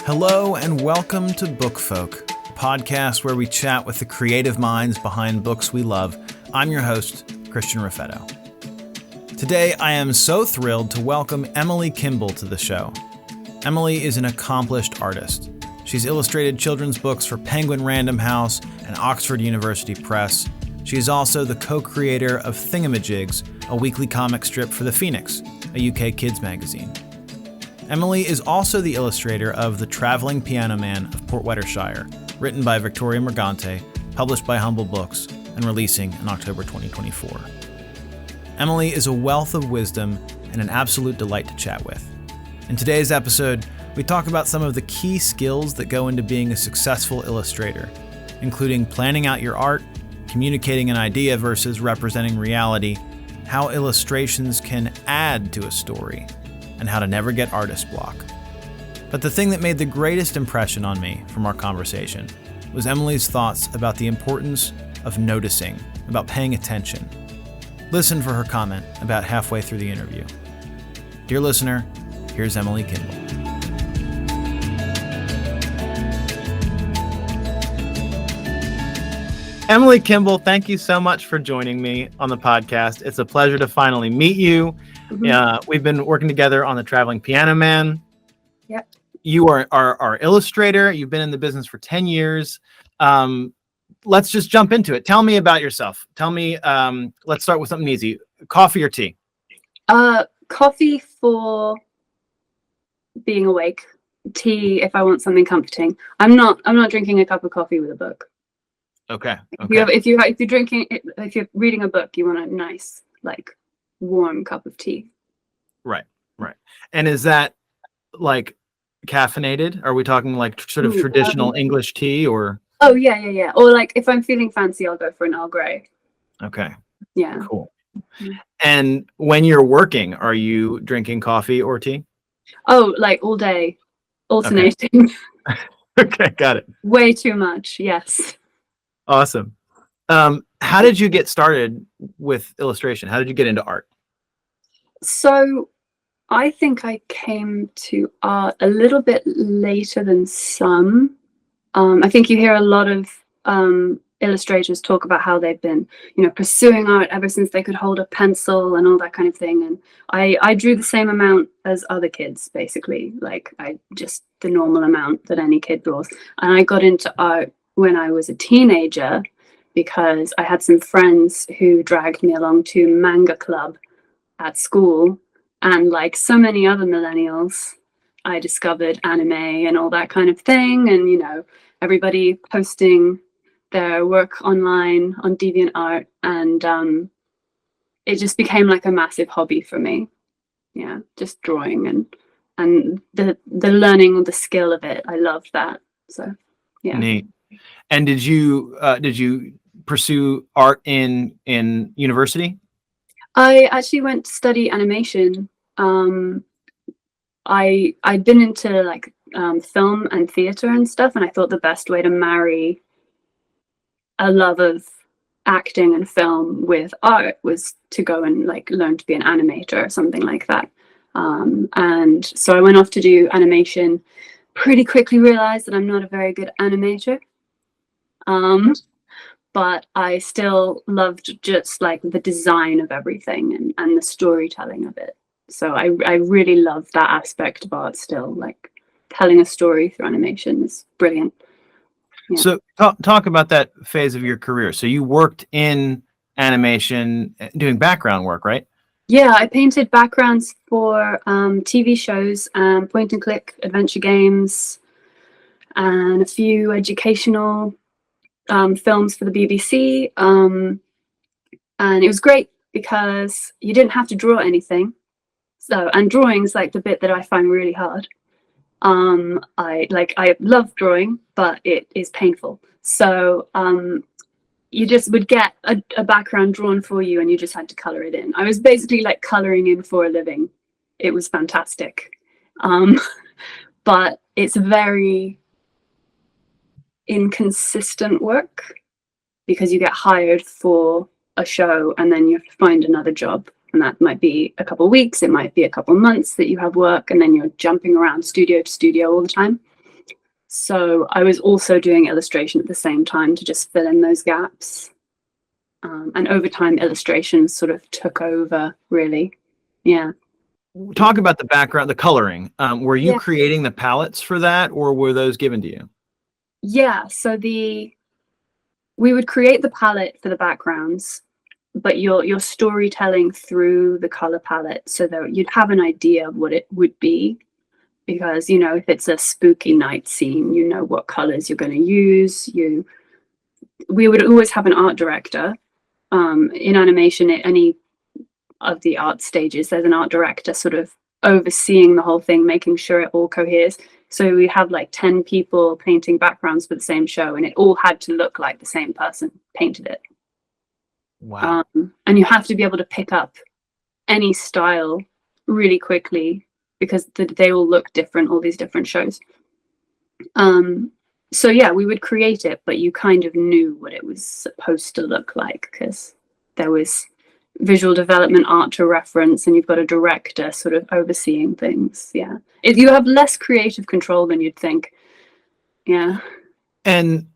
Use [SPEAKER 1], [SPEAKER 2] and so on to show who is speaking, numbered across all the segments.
[SPEAKER 1] Hello and welcome to Book Folk, a podcast where we chat with the creative minds behind books we love. I'm your host, Christian Raffetto. Today, I am so thrilled to welcome Emily Kimbell to the show. Emily is an accomplished artist. She's illustrated children's books for Penguin Random House and Oxford University Press. She is also the co-creator of Thingamajigs, a weekly comic strip for The Phoenix, a UK kids magazine. Emily is also the illustrator of The Traveling Piano Man of Port Whettershire, written by Victoria Murgante, published by Humble Books, and releasing in October 2024. Emily is a wealth of wisdom and an absolute delight to chat with. In today's episode, we talk about some of the key skills that go into being a successful illustrator, including planning out your art, communicating an idea versus representing reality, how illustrations can add to a story, and how to never get artist block. But the thing that made the greatest impression on me from our conversation was Emily's thoughts about the importance of noticing, about paying attention. Listen for her comment about halfway through the interview. Dear listener, here's Emily Kimbell. Emily Kimbell, thank you so much for joining me on the podcast. It's a pleasure to finally meet you. We've been working together on The Traveling Piano Man.
[SPEAKER 2] Yep.
[SPEAKER 1] You are our illustrator. You've been in the business for 10 years. Let's just jump into it. Tell me about yourself. Tell me, let's start with something easy. Coffee or tea?
[SPEAKER 2] Coffee for being awake. Tea if I want something comforting. I'm not drinking a cup of coffee with a book.
[SPEAKER 1] Okay.
[SPEAKER 2] If you're reading a book, you want a nice, like, warm cup of tea.
[SPEAKER 1] Right. And is that like caffeinated? Are we talking like sort of traditional English tea or?
[SPEAKER 2] Oh yeah. Or like if I'm feeling fancy, I'll go for an Earl Grey.
[SPEAKER 1] Okay.
[SPEAKER 2] Yeah.
[SPEAKER 1] Cool. And when you're working, are you drinking coffee or tea?
[SPEAKER 2] Oh, like all day, alternating.
[SPEAKER 1] Okay, got it.
[SPEAKER 2] Way too much. Yes.
[SPEAKER 1] Awesome. How did you get started with illustration? How did you get into art?
[SPEAKER 2] So I think I came to art a little bit later than some. I think you hear a lot of illustrators talk about how they've been, pursuing art ever since they could hold a pencil and all that kind of thing. And I drew the same amount as other kids, basically, like the normal amount that any kid draws. And I got into art when I was a teenager because I had some friends who dragged me along to manga club at school. And like so many other millennials, I discovered anime and all that kind of thing. And, everybody posting their work online on DeviantArt. And it just became like a massive hobby for me. Yeah, just drawing and the learning, the skill of it. I loved that. So, yeah.
[SPEAKER 1] Neat. And did you pursue art in university?
[SPEAKER 2] I actually went to study animation. I'd been into like film and theater and stuff, and I thought the best way to marry a love of acting and film with art was to go and like learn to be an animator or something like that. And so I went off to do animation. Pretty quickly realized that I'm not a very good animator. But I still loved just like the design of everything and the storytelling of it. So I really love that aspect of art still, like telling a story through animation is brilliant. Yeah.
[SPEAKER 1] So talk about that phase of your career. So you worked in animation doing background work, right?
[SPEAKER 2] Yeah, I painted backgrounds for TV shows, point and click adventure games, and a few educational films for the BBC. And it was great because you didn't have to draw anything. And drawing's like the bit that I find really hard. I love drawing, but it is painful. So you just would get a background drawn for you and you just had to color it in. I was basically like coloring in for a living. It was fantastic. But it's very inconsistent work because you get hired for a show and then you have to find another job. And that might be a couple of weeks, it might be a couple of months that you have work, and then you're jumping around studio to studio all the time. So I was also doing illustration at the same time to just fill in those gaps. And over time, illustration sort of took over, really. Yeah.
[SPEAKER 1] Talk about the background, the coloring. Were you
[SPEAKER 2] Yeah.
[SPEAKER 1] creating the palettes for that, or were those given to you?
[SPEAKER 2] Yeah. So we would create the palette for the backgrounds, but your storytelling through the color palette, so that you'd have an idea of what it would be. Because, you know, if it's a spooky night scene, you know what colors you're going to use. We would always have an art director. In animation, at any of the art stages, there's an art director sort of overseeing the whole thing, making sure it all coheres. So we have like 10 people painting backgrounds for the same show, and it all had to look like the same person painted it.
[SPEAKER 1] Wow.
[SPEAKER 2] And you have to be able to pick up any style really quickly, because they all look different, all these different shows. So yeah, we would create it, but you kind of knew what it was supposed to look like, because there was visual development, art to reference, and you've got a director sort of overseeing things. Yeah, you have less creative control than you'd think. Yeah.
[SPEAKER 1] And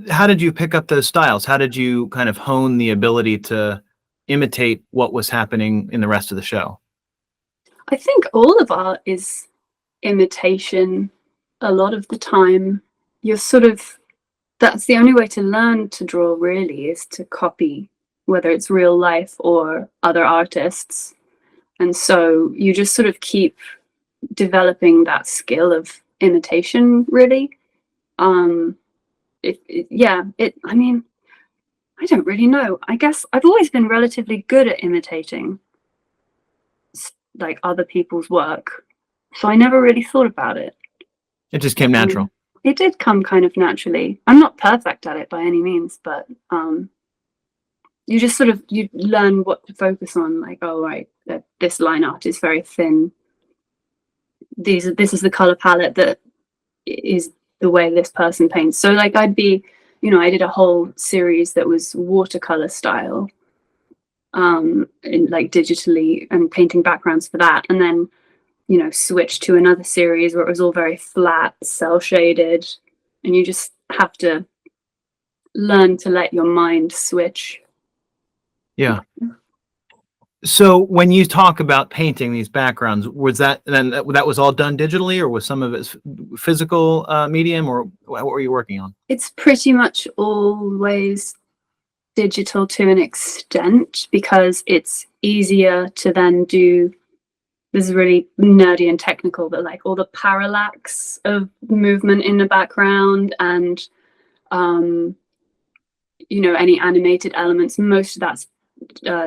[SPEAKER 1] how did you pick up those styles? How did you kind of hone the ability to imitate what was happening in the rest of the show?
[SPEAKER 2] I think all of art is imitation a lot of the time. You're sort of, that's the only way to learn to draw, really, is to copy, whether it's real life or other artists. And so you just sort of keep developing that skill of imitation, really. I mean, I don't really know. I guess I've always been relatively good at imitating like other people's work, so I never really thought about it.
[SPEAKER 1] It just came natural.
[SPEAKER 2] It did come kind of naturally. I'm not perfect at it by any means, but you just sort of, you learn what to focus on. Like, oh right, this line art is very thin. This is the color palette that is the way this person paints. So like I'd be, you know, I did a whole series that was watercolor style, in like digitally, and painting backgrounds for that, and then, you know, switch to another series where it was all very flat, cell shaded, and you just have to learn to let your mind switch.
[SPEAKER 1] Yeah. So when you talk about painting these backgrounds, was that then that was all done digitally, or was some of it physical medium, or what were you working on?
[SPEAKER 2] It's pretty much always digital to an extent, because it's easier to then do, this is really nerdy and technical, but like all the parallax of movement in the background, and you know, any animated elements, most of that's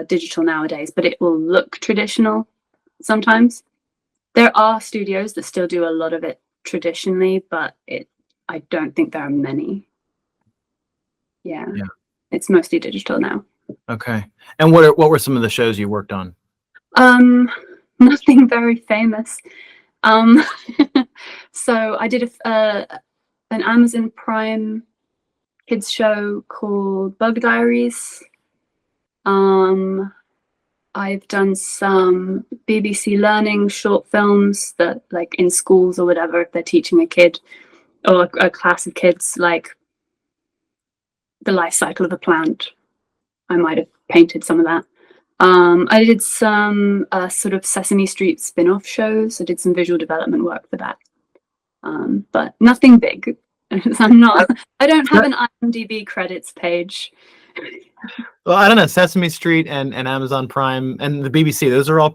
[SPEAKER 2] digital nowadays, but it will look traditional sometimes. There are studios that still do a lot of it traditionally, but I don't think there are many. Yeah. It's mostly digital now.
[SPEAKER 1] Okay. And what were some of the shows you worked on?
[SPEAKER 2] Nothing very famous. So I did an Amazon Prime kids show called Bug Diaries. I've done some BBC Learning short films that, like in schools or whatever, if they're teaching a kid or a class of kids, like the life cycle of a plant, I might have painted some of that. I did some sort of Sesame Street spin-off shows. I did some visual development work for that, but nothing big. I don't have an IMDb credits page.
[SPEAKER 1] Well, I don't know, Sesame Street and Amazon Prime and the BBC, those are all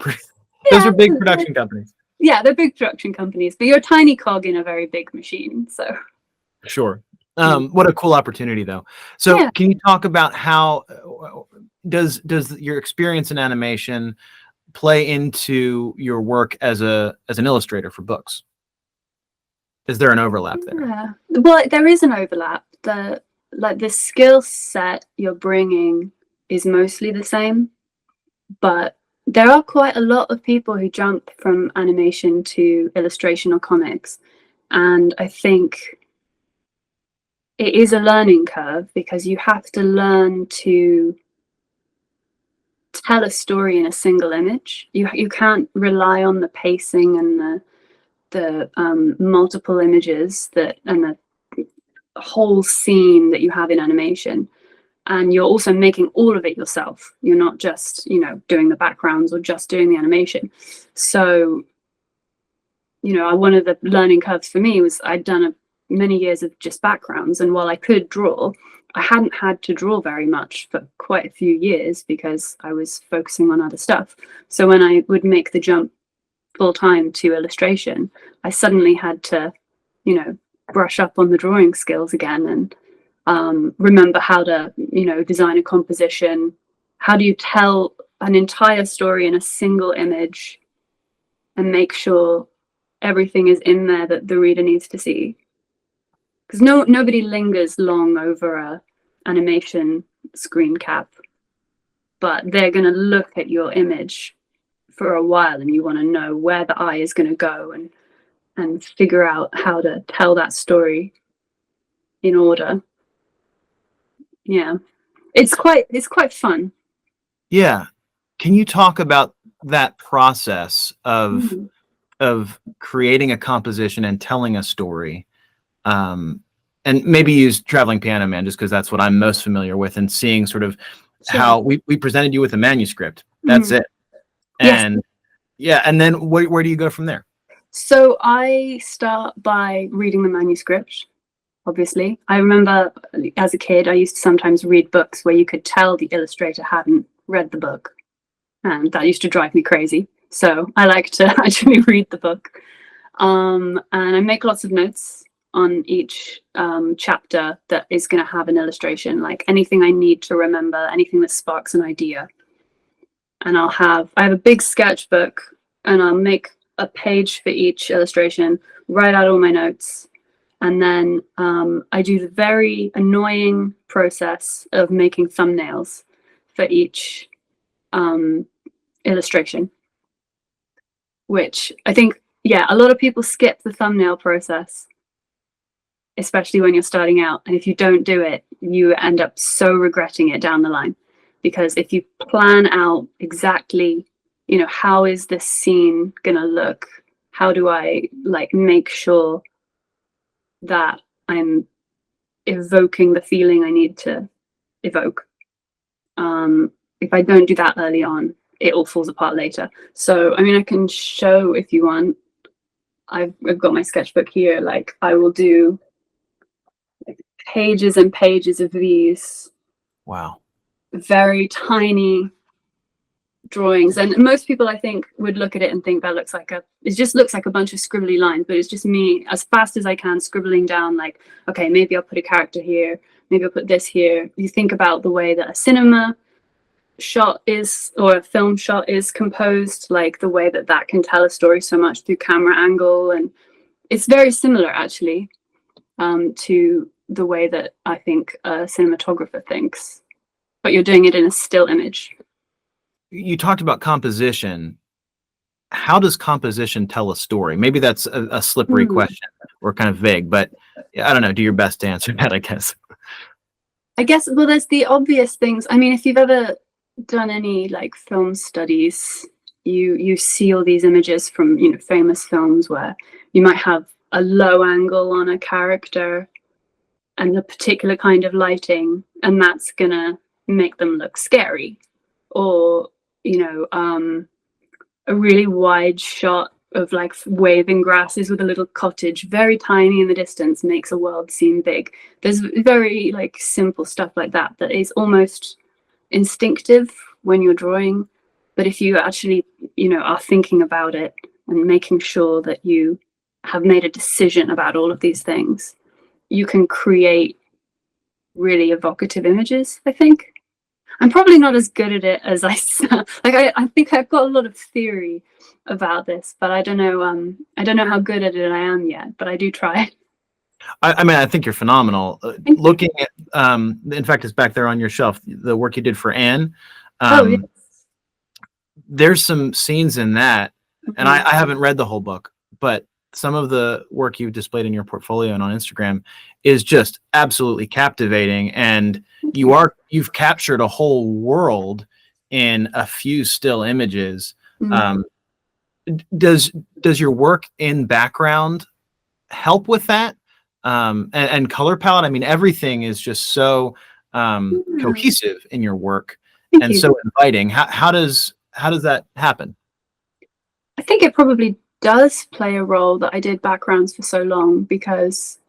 [SPEAKER 1] those are big production companies.
[SPEAKER 2] Yeah, they're big production companies, but you're a tiny cog in a very big machine. So
[SPEAKER 1] sure. What a cool opportunity, though. So yeah. Can you talk about how does your experience in animation play into your work as an illustrator for books? Is there an overlap there?
[SPEAKER 2] Yeah, well, there is an overlap. The skill set you're bringing is mostly the same, but there are quite a lot of people who jump from animation to illustration or comics, and I think it is a learning curve, because you have to learn to tell a story in a single image. You can't rely on the pacing and multiple images and the whole scene that you have in animation. And you're also making all of it yourself. You're not just, doing the backgrounds or just doing the animation. So, one of the learning curves for me was I'd done many years of just backgrounds. And while I could draw, I hadn't had to draw very much for quite a few years because I was focusing on other stuff. So when I would make the jump full time to illustration, I suddenly had to, brush up on the drawing skills again and remember how to, design a composition. How do you tell an entire story in a single image and make sure everything is in there that the reader needs to see? Because nobody lingers long over a animation screen cap, but they're going to look at your image for a while, and you want to know where the eye is going to go and figure out how to tell that story in order. Yeah, it's quite fun.
[SPEAKER 1] Yeah. Can you talk about that process of creating a composition and telling a story? And maybe use Traveling Piano Man just because that's what I'm most familiar with, and seeing sort of how we presented you with a manuscript. That's it. And yes. And then where do you go from there?
[SPEAKER 2] So I start by reading the manuscript. Obviously, I remember as a kid, I used to sometimes read books where you could tell the illustrator hadn't read the book, and that used to drive me crazy. So I like to actually read the book, and I make lots of notes on each chapter that is going to have an illustration, like anything I need to remember, anything that sparks an idea. And I have a big sketchbook, and I'll make a page for each illustration, write out all my notes. And then I do the very annoying process of making thumbnails for each illustration, which I think, a lot of people skip the thumbnail process, especially when you're starting out. And if you don't do it, you end up so regretting it down the line. Because if you plan out exactly, how is this scene going to look? How do I make sure that I'm evoking the feeling I need to evoke? If I don't do that early on, it all falls apart later. So, I can show if you want. I've got my sketchbook here. I will do pages and pages of these.
[SPEAKER 1] Wow.
[SPEAKER 2] Very tiny drawings, and most people I think would look at it and think that it just looks like a bunch of scribbly lines, but it's just me as fast as I can scribbling down, okay, maybe I'll put a character here, maybe I'll put this here. You think about the way that a cinema shot is, or a film shot is composed, the way that can tell a story so much through camera angle, and it's very similar actually to the way that I think a cinematographer thinks, but you're doing it in a still image.
[SPEAKER 1] You talked about composition. How does composition tell a story? Maybe that's a slippery question or kind of vague, but I don't know. Do your best to answer that, I guess.
[SPEAKER 2] Well, there's the obvious things. If you've ever done any film studies, you see all these images from, famous films where you might have a low angle on a character and a particular kind of lighting, and that's gonna make them look scary. Or a really wide shot of waving grasses with a little cottage very tiny in the distance makes a world seem big. There's very simple stuff like that is almost instinctive when you're drawing, but if you actually are thinking about it and making sure that you have made a decision about all of these things, you can create really evocative images, I think. I'm probably not as good at it as I sound. I think I've got a lot of theory about this, but I don't know how good at it I am yet, but I do try.
[SPEAKER 1] I think you're phenomenal. Looking at, in fact, it's back there on your shelf, the work you did for Anne.
[SPEAKER 2] Yes.
[SPEAKER 1] There's some scenes in that, and I haven't read the whole book, but some of the work you've displayed in your portfolio and on Instagram is just absolutely captivating. And you've captured a whole world in a few still images. Does your work in background help with that? And color palette? I mean, everything is just so cohesive in your work
[SPEAKER 2] Thank
[SPEAKER 1] and
[SPEAKER 2] you.
[SPEAKER 1] so inviting. How does that happen?
[SPEAKER 2] I think it probably does play a role that I did backgrounds for so long, because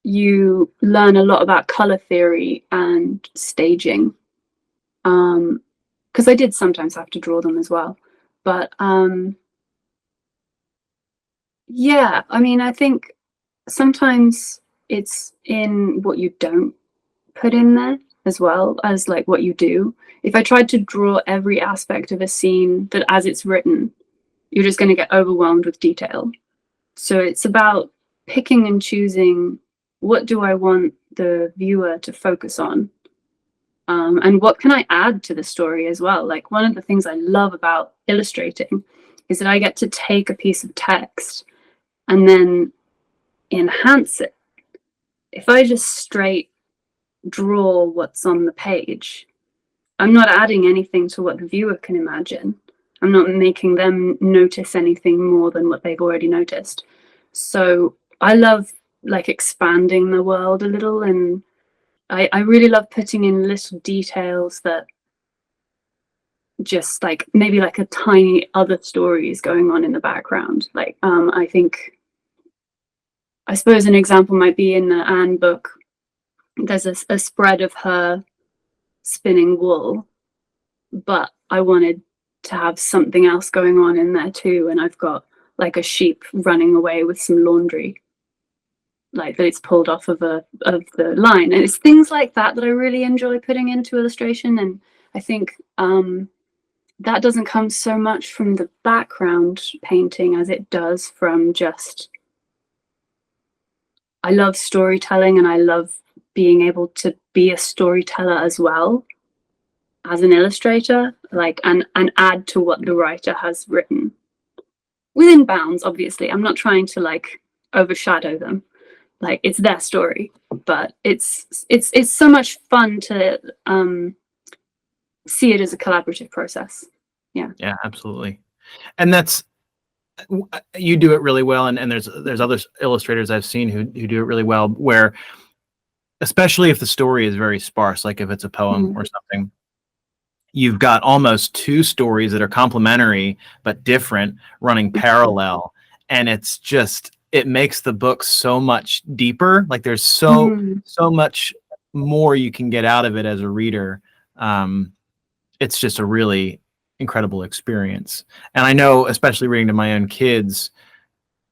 [SPEAKER 2] you learn a lot about color theory and staging. Because I did sometimes have to draw them as well. But yeah, I mean, I think sometimes it's in what you don't put in there as well as like what you do. If I tried to draw every aspect of a scene that as it's written, you're just going to get overwhelmed with detail. So it's about picking and choosing, what do I want the viewer to focus on, and what can I add to the story as well. Like, one of the things I love about illustrating is that I get to take a piece of text and then enhance it. If I just straight draw what's on the page, I'm not adding anything to what the viewer can imagine. I'm not making them notice anything more than what they've already noticed. So I love like expanding the world a little, and I really love putting in little details that just like maybe like a tiny other story is going on in the background. Like I suppose an example might be in the Anne book. There's a spread of her spinning wool, but I wanted to have something else going on in there too, and I've got like a sheep running away with some laundry, like that it's pulled off of the line, and it's things like that that I really enjoy putting into illustration. And I think that doesn't come so much from the background painting as it does from just, I love storytelling and I love being able to be a storyteller as well as an illustrator, like, and add to what the writer has written within bounds. Obviously, I'm not trying to like overshadow them. Like, it's their story, but it's so much fun to see it as a collaborative process. Yeah.
[SPEAKER 1] Yeah, absolutely. And that's, you do it really well. And there's other illustrators I've seen who do it really well, where especially if the story is very sparse, like if it's a poem or something, you've got almost two stories that are complementary but different running parallel, and it's just, it makes the book so much deeper. Like, there's so much more you can get out of it as a reader. It's just a really incredible experience. And I know, especially reading to my own kids,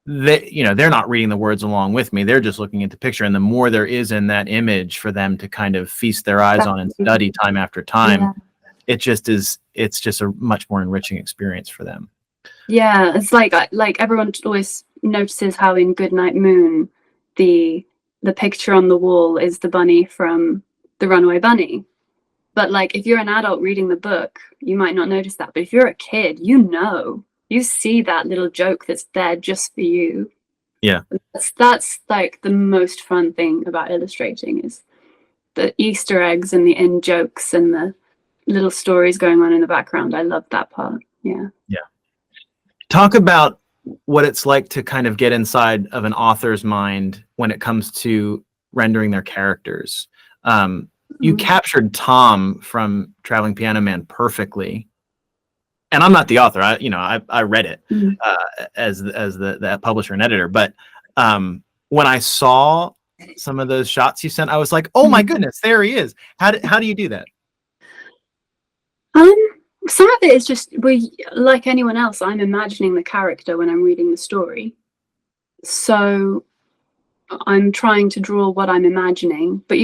[SPEAKER 1] they, you know, they're not reading the words along with me, they're just looking at the picture, and the more there is in that image for them to kind of feast their eyes on and study time after time, it's just a much more enriching experience for them.
[SPEAKER 2] Yeah, it's like everyone always notices how in Goodnight Moon the picture on the wall is the bunny from The Runaway Bunny. But like, if you're an adult reading the book, you might not notice that. But if you're a kid, you see that little joke that's there just for you.
[SPEAKER 1] Yeah.
[SPEAKER 2] That's like the most fun thing about illustrating, is the Easter eggs and the in jokes and the little stories going on in the background. I love that part. Yeah. Yeah.
[SPEAKER 1] Talk about what it's like to kind of get inside of an author's mind when it comes to rendering their characters. You captured Tom from Traveling Piano Man perfectly. And I'm not the author. I read it as the publisher and editor. But when I saw some of those shots you sent, I was like, oh my goodness, there he is. How do you do that?
[SPEAKER 2] Some of it is just, like anyone else, I'm imagining the character when I'm reading the story. So I'm trying to draw what I'm imagining. But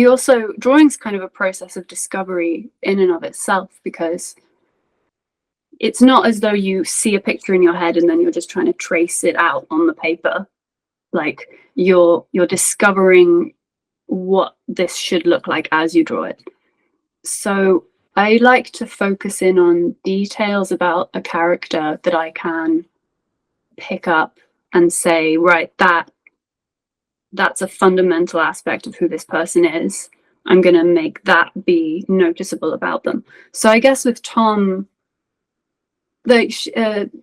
[SPEAKER 2] drawing's kind of a process of discovery in and of itself, because it's not as though you see a picture in your head and then you're just trying to trace it out on the paper. Like, you're discovering what this should look like as you draw it. So I like to focus in on details about a character that I can pick up and say, right, that's a fundamental aspect of who this person is. I'm going to make that be noticeable about them. So I guess with Tom, like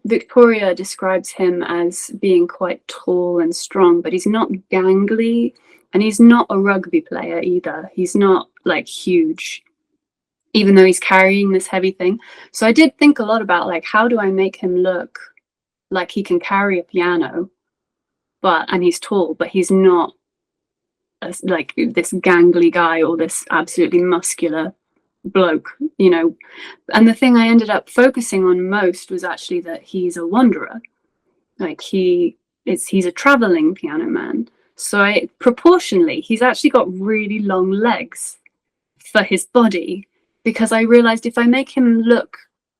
[SPEAKER 2] Victoria describes him as being quite tall and strong, but he's not gangly, and he's not a rugby player either. He's not like huge, even though he's carrying this heavy thing. So I did think a lot about like, how do I make him look like he can carry a piano, and he's tall, but he's not like this gangly guy or this absolutely muscular bloke, you know. And the thing I ended up focusing on most was actually that he's a wanderer. Like he's a traveling piano man. So proportionally, he's actually got really long legs for his body, because I realized if I make him look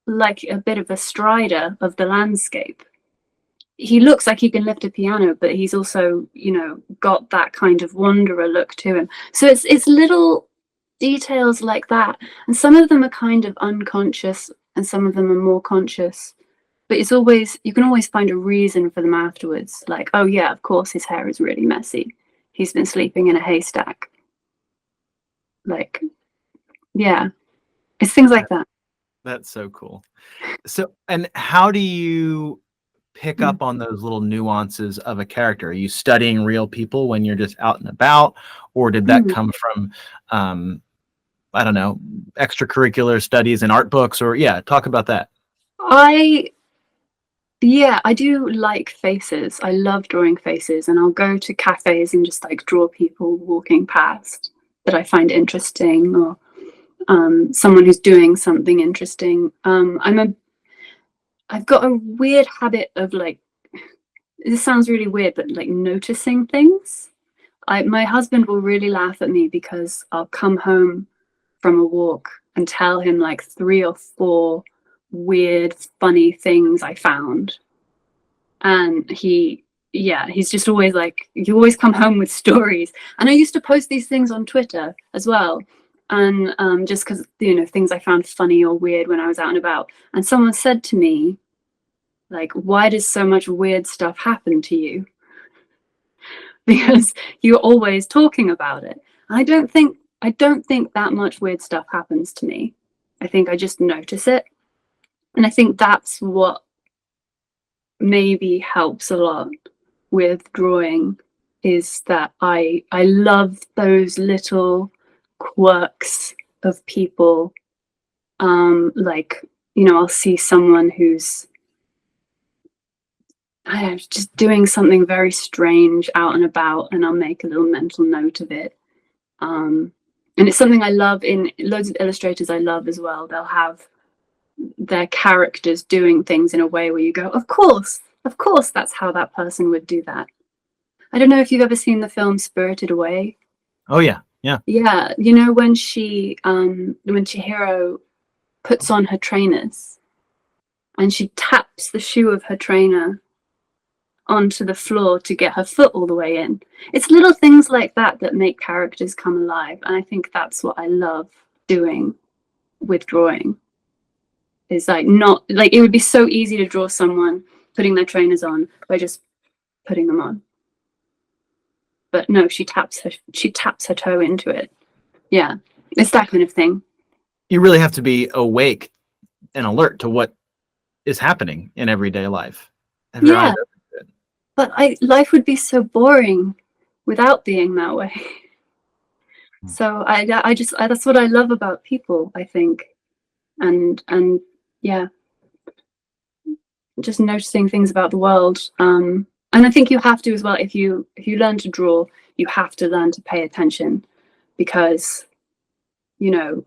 [SPEAKER 2] like a bit of a strider of the landscape, he looks like he can lift a piano, but he's also, you know, got that kind of wanderer look to him. So it's little details like that, and some of them are kind of unconscious and some of them are more conscious, but it's always, you can always find a reason for them afterwards. Like, oh yeah, of course his hair is really messy, he's been sleeping in a haystack. Like, yeah, it's things like that.
[SPEAKER 1] That's so cool. So, and how do you pick up on those little nuances of a character? Are you studying real people when you're just out and about, or did that come from I don't know, extracurricular studies and art books? Or talk about that.
[SPEAKER 2] I do like faces. I love drawing faces, and I'll go to cafes and just like draw people walking past that I find interesting, or someone who's doing something interesting. I've got a weird habit of like, this sounds really weird, but like noticing things. My husband will really laugh at me because I'll come home from a walk and tell him like 3 or 4 weird, funny things I found. And he's just always like, you always come home with stories. And I used to post these things on Twitter as well. And just because, you know, things I found funny or weird when I was out and about. And someone said to me, like, why does so much weird stuff happen to you? Because you're always talking about it. I don't think that much weird stuff happens to me. I think I just notice it. And I think that's what maybe helps a lot with drawing, is that I love those little quirks of people. Like, you know, I'll see someone who's, I don't know, just doing something very strange out and about, and I'll make a little mental note of it. And it's something I love in loads of illustrators I love as well. They'll have their characters doing things in a way where you go, of course, that's how that person would do that. I don't know if you've ever seen the film Spirited Away.
[SPEAKER 1] Oh yeah.
[SPEAKER 2] Yeah, you know, when Chihiro puts on her trainers and she taps the shoe of her trainer onto the floor to get her foot all the way in. It's little things like that that make characters come alive, and I think that's what I love doing with drawing. Is like, not like, it would be so easy to draw someone putting their trainers on by just putting them on, but no, she taps her toe into it. Yeah, it's that kind of thing.
[SPEAKER 1] You really have to be awake and alert to what is happening in everyday life.
[SPEAKER 2] Yeah, but life would be so boring without being that way. So I just that's what I love about people, I think, and yeah, just noticing things about the world. And I think you have to as well. If you learn to draw, you have to learn to pay attention, because, you know,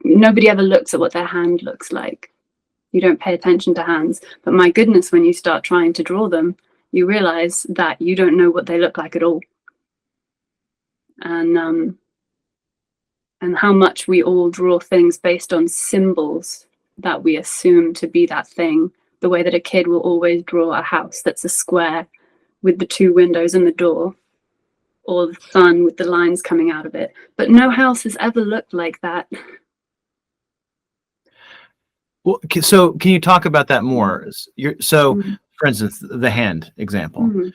[SPEAKER 2] nobody ever looks at what their hand looks like. You don't pay attention to hands, but my goodness, when you start trying to draw them, you realize that you don't know what they look like at all. And how much we all draw things based on symbols that we assume to be that thing. The way that a kid will always draw a house that's a square with the 2 windows and the door, or the sun with the lines coming out of it. But no house has ever looked like that.
[SPEAKER 1] Well, so can you talk about that more? For instance, the hand example.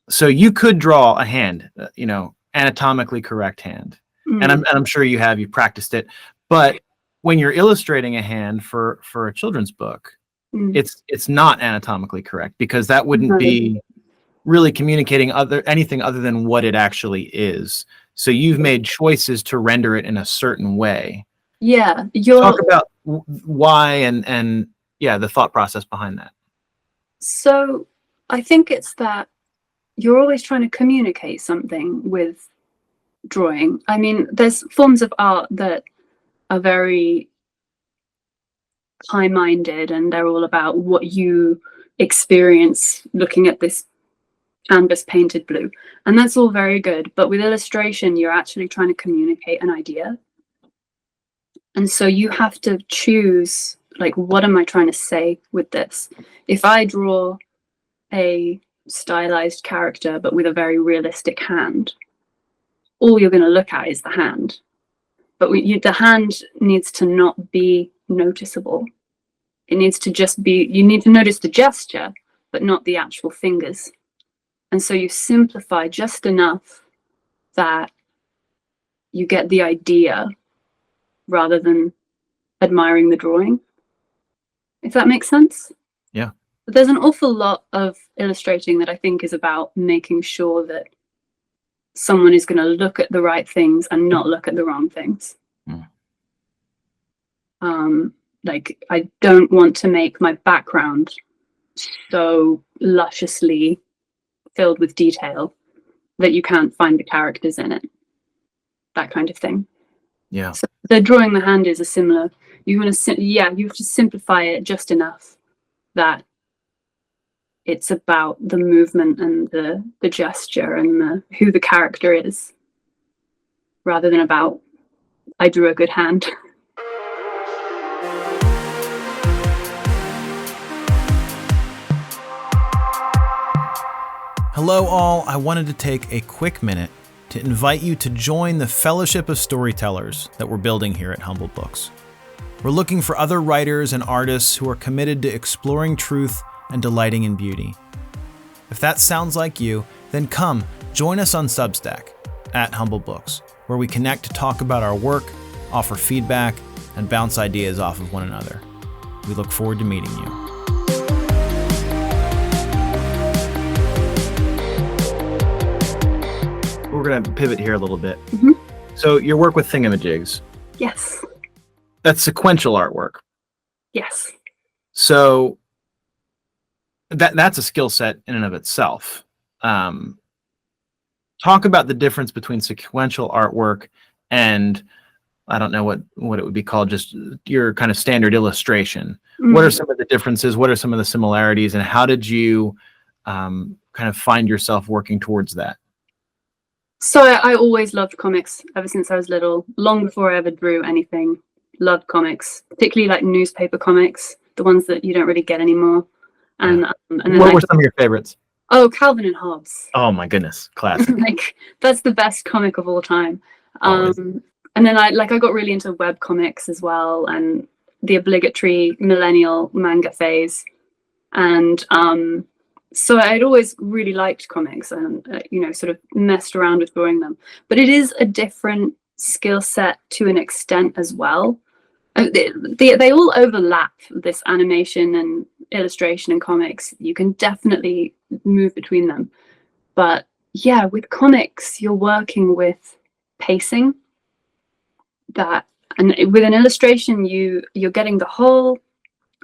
[SPEAKER 1] So you could draw a hand, you know, anatomically correct hand, and I'm sure you practiced it. But when you're illustrating a hand for a children's book, it's not anatomically correct, because that wouldn't be really communicating anything other than what it actually is. So you've made choices to render it in a certain way.
[SPEAKER 2] Yeah.
[SPEAKER 1] Talk about why and the thought process behind that.
[SPEAKER 2] So I think it's that you're always trying to communicate something with drawing. I mean, there's forms of art that are very high-minded, and they're all about what you experience looking at this canvas painted blue, and that's all very good. But with illustration, you're actually trying to communicate an idea, and so you have to choose, like, what am I trying to say with this? If I draw a stylized character but with a very realistic hand, all you're going to look at is the hand. But the hand needs to not be noticeable. It needs to just be, you need to notice the gesture, but not the actual fingers. And so you simplify just enough that you get the idea rather than admiring the drawing, if that makes sense.
[SPEAKER 1] Yeah.
[SPEAKER 2] But there's an awful lot of illustrating that I think is about making sure that someone is going to look at the right things and not look at the wrong things. Like, I don't want to make my background so lusciously filled with detail that you can't find the characters in it. That kind of thing.
[SPEAKER 1] Yeah.
[SPEAKER 2] So the drawing the hand is a similar. You have to simplify it just enough that it's about the movement and the gesture and who the character is, rather than about, I drew a good hand.
[SPEAKER 1] Hello all, I wanted to take a quick minute to invite you to join the Fellowship of Storytellers that we're building here at Humble Books. We're looking for other writers and artists who are committed to exploring truth and delighting in beauty. If that sounds like you, then come join us on Substack at Humble Books, where we connect to talk about our work, offer feedback, and bounce ideas off of one another. We look forward to meeting you. We're going to pivot here a little bit. So your work with Thingamajigs.
[SPEAKER 2] Yes.
[SPEAKER 1] That's sequential artwork.
[SPEAKER 2] Yes.
[SPEAKER 1] So that's a skill set in and of itself. Talk about the difference between sequential artwork and, I don't know what it would be called, just your kind of standard illustration. What are some of the differences? What are some of the similarities? And how did you kind of find yourself working towards that?
[SPEAKER 2] So I always loved comics ever since I was little, long before I ever drew anything. Loved comics, particularly like newspaper comics, the ones that you don't really get anymore. And then
[SPEAKER 1] what were some of your favorites?
[SPEAKER 2] Oh, Calvin and Hobbes.
[SPEAKER 1] Oh my goodness, classic.
[SPEAKER 2] Like, that's the best comic of all time. And then I got really into web comics as well, and the obligatory millennial manga phase. And so I'd always really liked comics and sort of messed around with drawing them. But it is a different skill set to an extent as well. They all overlap, this animation and illustration and comics. You can definitely move between them. But yeah, with comics, you're working with pacing. And with an illustration, you're getting the whole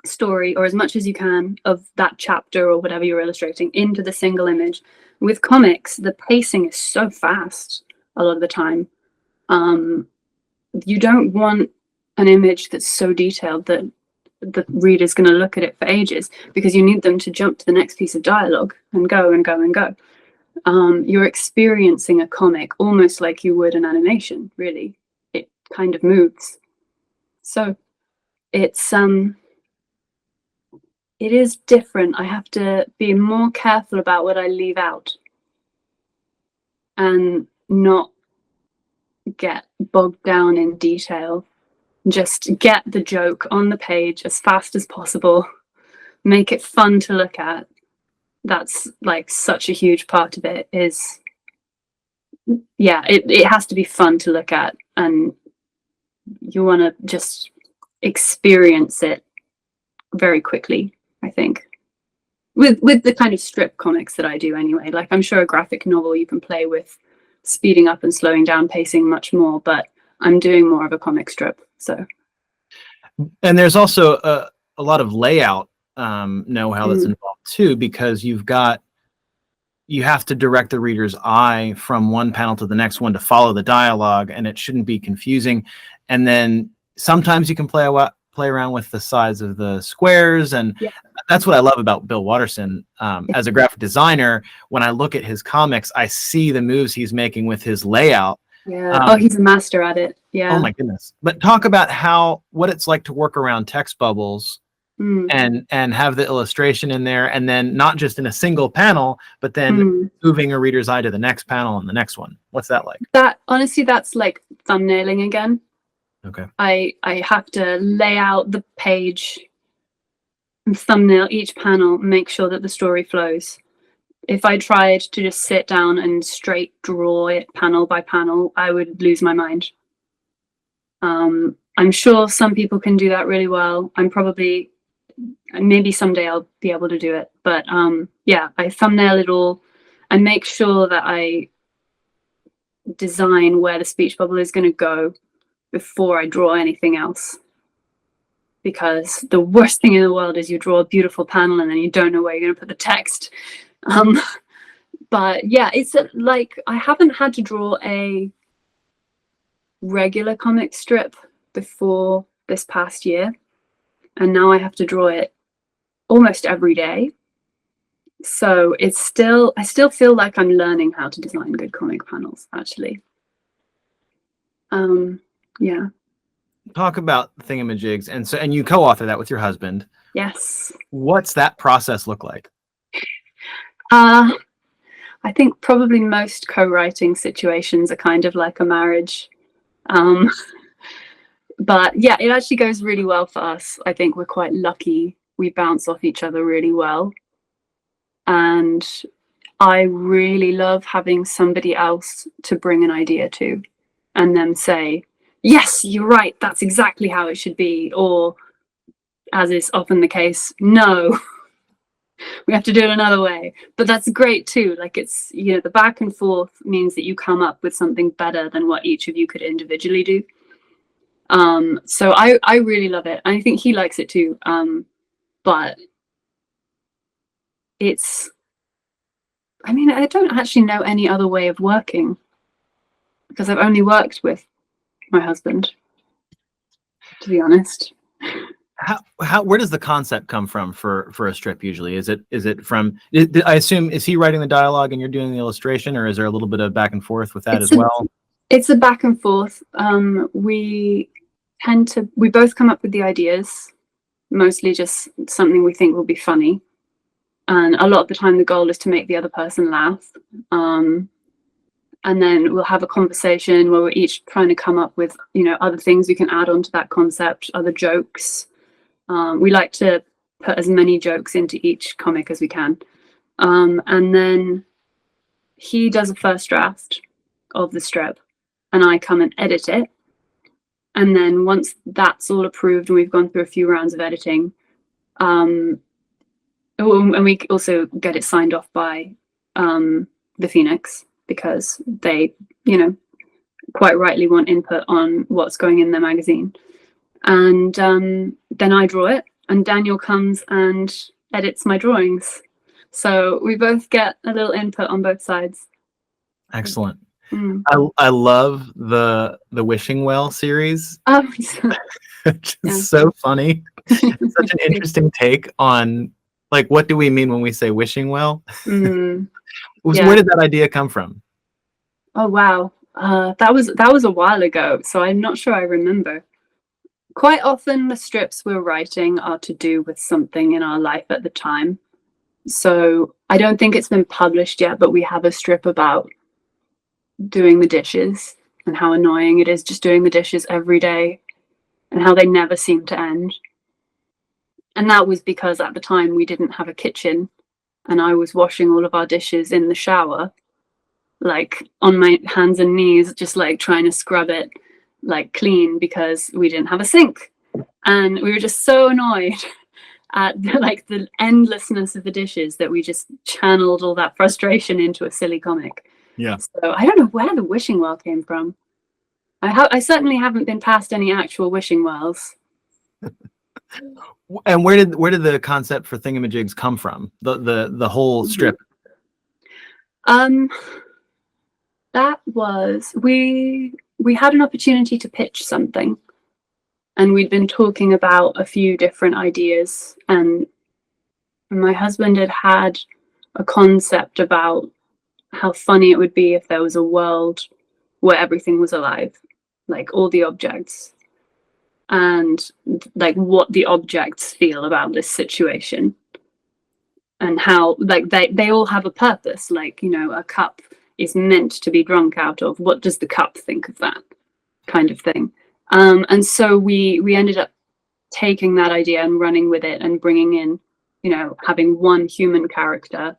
[SPEAKER 2] story, or as much as you can, of that chapter or whatever you're illustrating into the single image. With comics, the pacing is so fast a lot of the time. You don't want an image that's so detailed that the reader's going to look at it for ages, because you need them to jump to the next piece of dialogue and go and go and go. You're experiencing a comic almost like you would an animation, really. It kind of moves. So it is different. I have to be more careful about what I leave out and not get bogged down in detail. Just get the joke on the page as fast as possible. Make it fun to look at. That's like such a huge part of it is, it has to be fun to look at, and you want to just experience it very quickly. I think. With the kind of strip comics that I do anyway. Like, I'm sure a graphic novel you can play with speeding up and slowing down pacing much more, but I'm doing more of a comic strip. So,
[SPEAKER 1] and there's also a lot of layout know-how that's involved too, because you have to direct the reader's eye from one panel to the next one to follow the dialogue, and it shouldn't be confusing. And then sometimes you can play around with the size of the squares, and that's what I love about Bill Watterson. As a graphic designer, when I look at his comics, I see the moves he's making with his layout.
[SPEAKER 2] Yeah. He's a master at it. Yeah.
[SPEAKER 1] Oh my goodness. But talk about what it's like to work around text bubbles and have the illustration in there, and then not just in a single panel, but then moving a reader's eye to the next panel and the next one. What's that like?
[SPEAKER 2] Honestly, that's like thumbnailing again.
[SPEAKER 1] Okay.
[SPEAKER 2] I have to lay out the page and thumbnail each panel, make sure that the story flows. If I tried to just sit down and straight draw it panel by panel, I would lose my mind. I'm sure some people can do that really well. Maybe someday I'll be able to do it. But I thumbnail it all and make sure that I design where the speech bubble is going to go before I draw anything else. Because the worst thing in the world is you draw a beautiful panel and then you don't know where you're going to put the text. But yeah, it's like I haven't had to draw a regular comic strip before this past year, and now I have to draw it almost every day. So I still feel like I'm learning how to design good comic panels, actually. Yeah.
[SPEAKER 1] Talk about Thingamajigs, and you co-author that with your husband.
[SPEAKER 2] Yes.
[SPEAKER 1] What's that process look like?
[SPEAKER 2] I think probably most co-writing situations are kind of like a marriage. But yeah, it actually goes really well for us. I think we're quite lucky. We bounce off each other really well. And I really love having somebody else to bring an idea to and then say, yes, you're right, that's exactly how it should be. Or, as is often the case, no, we have to do it another way. But that's great too. Like, it's, the back and forth means that you come up with something better than what each of you could individually do. So I really love it. I think he likes it too. But I don't actually know any other way of working, because I've only worked with my husband, to be honest.
[SPEAKER 1] Where does the concept come from for a strip usually? Is it from, I assume, is he writing the dialogue and you're doing the illustration, or is there a little bit of back and forth with that as well?
[SPEAKER 2] It's a back and forth. We both come up with the ideas, mostly just something we think will be funny. And a lot of the time the goal is to make the other person laugh. And then we'll have a conversation where we're each trying to come up with, other things we can add on to that concept, other jokes. We like to put as many jokes into each comic as we can. And then he does a first draft of the strip and I come and edit it. And then once that's all approved and we've gone through a few rounds of editing, and we also get it signed off by the Phoenix, because they, quite rightly want input on what's going in their magazine. And then I draw it, and Daniel comes and edits my drawings. So we both get a little input on both sides.
[SPEAKER 1] Excellent. I love the Wishing Well series. It's so funny. It's such an interesting take on, like, what do we mean when we say wishing well? Where did that idea come from?
[SPEAKER 2] Oh wow, that was a while ago, so I'm not sure I remember. Quite often the strips we're writing are to do with something in our life at the time. So I don't think it's been published yet, but we have a strip about doing the dishes and how annoying it is just doing the dishes every day and how they never seem to end. And that was because at the time we didn't have a kitchen, and I was washing all of our dishes in the shower, like on my hands and knees, just like trying to scrub it like clean, because we didn't have a sink. And we were just so annoyed. at like the endlessness of the dishes that we just channeled all that frustration into a silly comic.
[SPEAKER 1] Yeah.
[SPEAKER 2] So I don't know where the wishing well came from. I certainly haven't been past any actual wishing wells.
[SPEAKER 1] And where did the concept for Thingamajigs come from? The whole strip.
[SPEAKER 2] That was we had an opportunity to pitch something, and we'd been talking about a few different ideas, and my husband had a concept about how funny it would be if there was a world where everything was alive, like all the objects, and like what the objects feel about this situation, and how like they all have a purpose. Like, you know, a cup is meant to be drunk out of. What does the cup think of that, kind of thing? And so we ended up taking that idea and running with it and bringing in, you know, having one human character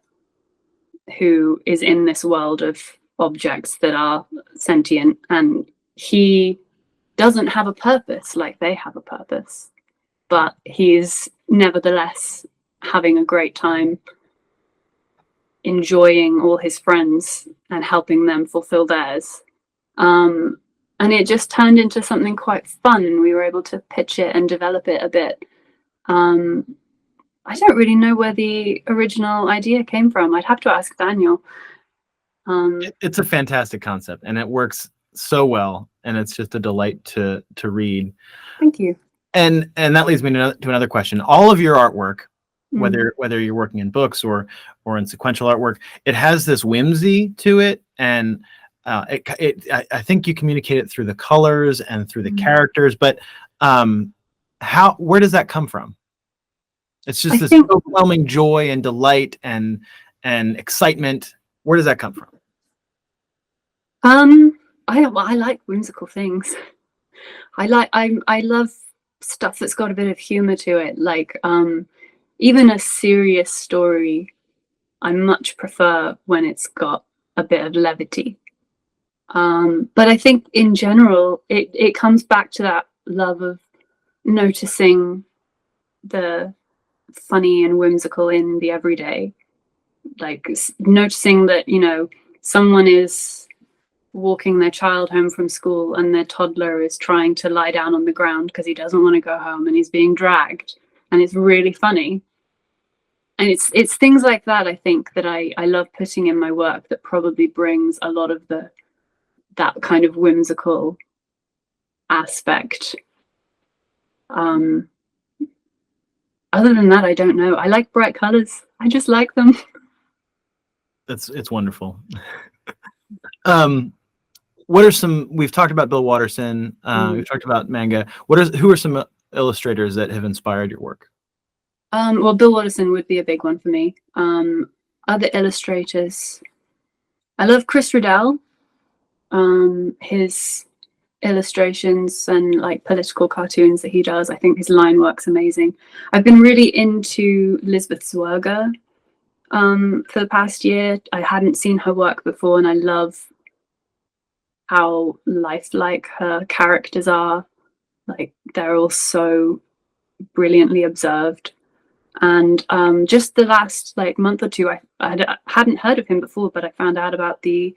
[SPEAKER 2] who is in this world of objects that are sentient, and he doesn't have a purpose like they have a purpose, but he's nevertheless having a great time enjoying all his friends and helping them fulfill theirs. And it just turned into something quite fun, and we were able to pitch it and develop it a bit. I don't really know where the original idea came from. I'd have to ask Daniel.
[SPEAKER 1] It's a fantastic concept, and it works so well, and it's just a delight to read.
[SPEAKER 2] Thank you.
[SPEAKER 1] And that leads me to another question. All of your artwork, whether you're working in books or in sequential artwork, it has this whimsy to it, and I think you communicate it through the colors and through the characters. But where does that come from? It's just this overwhelming joy and delight and excitement. Where does that come from?
[SPEAKER 2] I like whimsical things. I love stuff that's got a bit of humor to it. Like even a serious story, I much prefer when it's got a bit of levity. But I think in general, it comes back to that love of noticing the funny and whimsical in the everyday. Like noticing that, you know, someone is walking their child home from school and their toddler is trying to lie down on the ground because he doesn't want to go home and he's being dragged, and it's really funny. And it's things like that, I think, that I love putting in my work, that probably brings a lot of that kind of whimsical aspect. Other than that, I don't know. I like bright colors. I just like them.
[SPEAKER 1] It's wonderful. What are some? We've talked about Bill Watterson. We've talked about manga. Who are some illustrators that have inspired your work?
[SPEAKER 2] Well, Bill Watterson would be a big one for me. Other illustrators, I love Chris Riddell. His illustrations and like political cartoons that he does, I think his line work's amazing. I've been really into Lisbeth Zwerger for the past year. I hadn't seen her work before, and I love how lifelike her characters are. Like, they're all so brilliantly observed. And just the last like month or two, I hadn't heard of him before, but I found out about the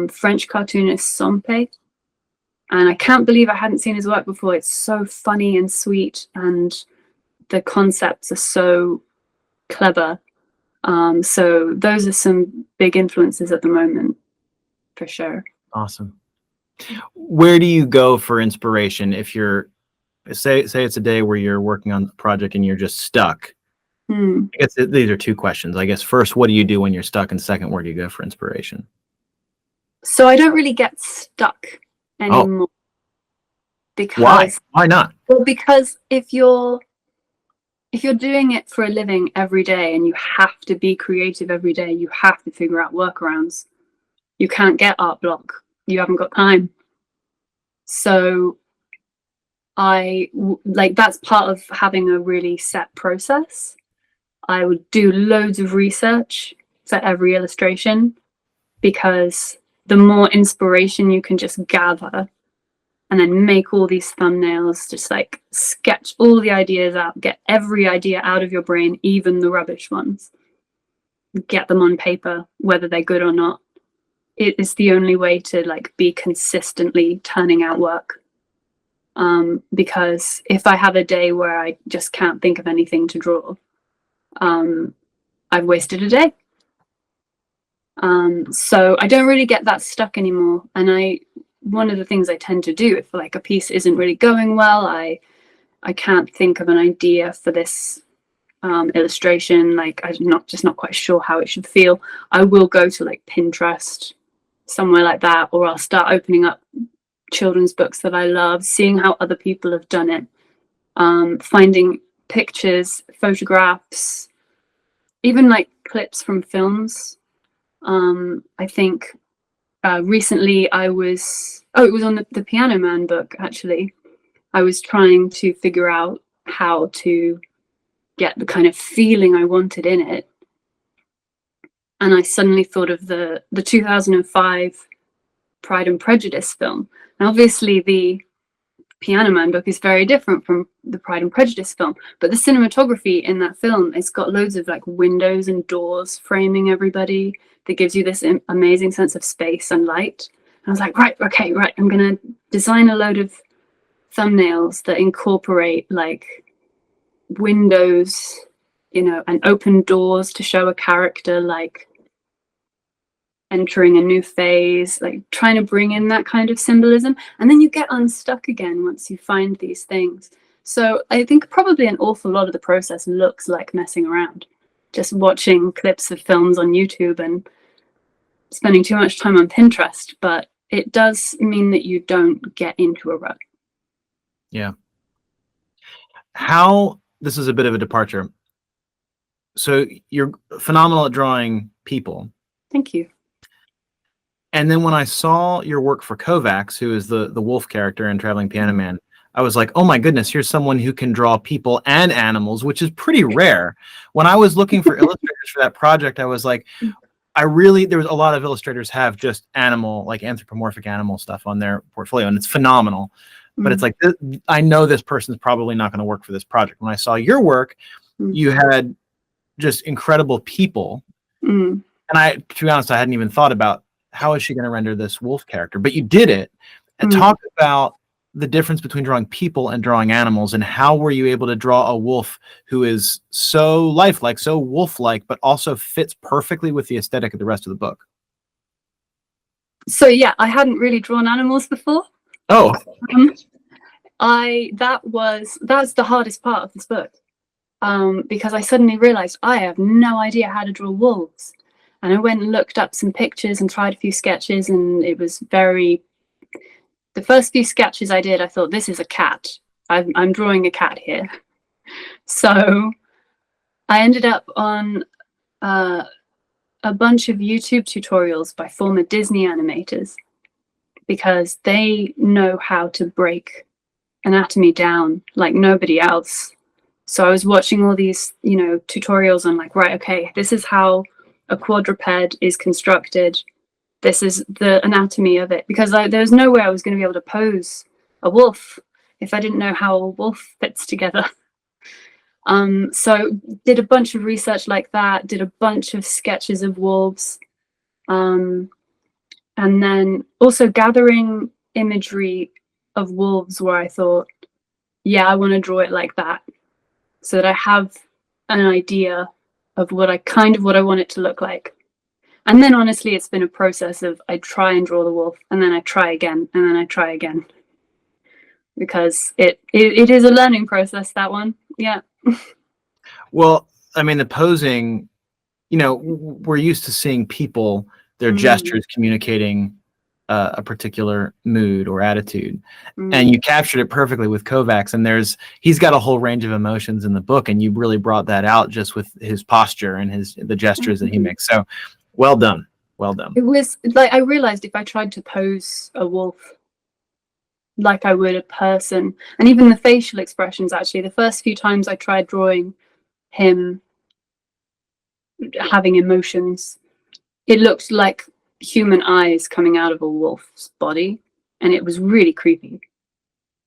[SPEAKER 2] French cartoonist Sompe, and I can't believe I hadn't seen his work before. It's so funny and sweet, and the concepts are so clever. So those are some big influences at the moment, for sure. Awesome.
[SPEAKER 1] Where do you go for inspiration if you're, say it's a day where you're working on a project and you're just stuck? I guess these are two questions. I guess first, what do you do when you're stuck? And second, where do you go for inspiration?
[SPEAKER 2] So I don't really get stuck anymore. Because
[SPEAKER 1] why not?
[SPEAKER 2] Well, because if you're doing it for a living every day and you have to be creative every day, you have to figure out workarounds. You can't get art block. You haven't got time. So that's part of having a really set process. I would do loads of research for every illustration, because the more inspiration you can just gather, and then make all these thumbnails, just like sketch all the ideas out, get every idea out of your brain, even the rubbish ones, get them on paper, whether they're good or not. It is the only way to like be consistently turning out work. Because if I have a day where I just can't think of anything to draw, I've wasted a day. So I don't really get that stuck anymore. And one of the things I tend to do, if like a piece isn't really going well, I can't think of an idea for this illustration, like I'm not quite sure how it should feel, I will go to like Pinterest, somewhere like that, or I'll start opening up children's books that I love, seeing how other people have done it, finding pictures, photographs, even like clips from films. I think recently it was on the Piano Man book, actually. I was trying to figure out how to get the kind of feeling I wanted in it. And I suddenly thought of the 2005 Pride and Prejudice film. And obviously the Piano Man book is very different from the Pride and Prejudice film, but the cinematography in that film, it's got loads of like windows and doors framing everybody that gives you this amazing sense of space and light. And I was like, right, I'm gonna design a load of thumbnails that incorporate like windows, and open doors to show a character like entering a new phase, like trying to bring in that kind of symbolism. And then you get unstuck again once you find these things. So I think probably an awful lot of the process looks like messing around, just watching clips of films on YouTube and spending too much time on Pinterest, but it does mean that you don't get into a rut.
[SPEAKER 1] Yeah. This is a bit of a departure. So you're phenomenal at drawing people.
[SPEAKER 2] Thank you.
[SPEAKER 1] And then when I saw your work for Kovacs, who is the wolf character in Traveling Piano Man, I was like, oh my goodness, here's someone who can draw people and animals, which is pretty rare. When I was looking for illustrators for that project, I was like, there was a lot of illustrators have just animal, like anthropomorphic animal stuff on their portfolio, and it's phenomenal. But it's like, I know this person's probably not going to work for this project. When I saw your work, you had just incredible people. And to be honest, I hadn't even thought about how is she going to render this wolf character, but you did it. And talk about the difference between drawing people and drawing animals, and how were you able to draw a wolf who is so lifelike, so wolf-like, but also fits perfectly with the aesthetic of the rest of the book?
[SPEAKER 2] So yeah, I hadn't really drawn animals before.
[SPEAKER 1] Oh,
[SPEAKER 2] that's the hardest part of this book, because I suddenly realized I have no idea how to draw wolves, and I went and looked up some pictures and tried a few sketches, and it was the first few sketches I did, I thought, this is a cat. I'm drawing a cat here. So I ended up on a bunch of YouTube tutorials by former Disney animators, because they know how to break anatomy down like nobody else. So I was watching all these, tutorials on like, right, okay, this is how a quadruped is constructed. This is the anatomy of it, because there was no way I was going to be able to pose a wolf if I didn't know how a wolf fits together. So did a bunch of research like that, did a bunch of sketches of wolves, and then also gathering imagery of wolves where I thought, yeah, I want to draw it like that, so that I have an idea of what I want it to look like. And then honestly, it's been a process of I try and draw the wolf, and then I try again, and then I try again, because it is a learning process, that one. Yeah.
[SPEAKER 1] Well, I mean, the posing, we're used to seeing people, their gestures communicating a particular mood or attitude, and you captured it perfectly with Kovacs. And he's got a whole range of emotions in the book, and you really brought that out just with his posture and the gestures that he makes. So well done. It was like, I realized if I tried to pose a wolf like I would a person, and even the facial expressions, actually, the first few times I tried drawing him having emotions, it looked like human eyes coming out of a wolf's body, and it was really creepy.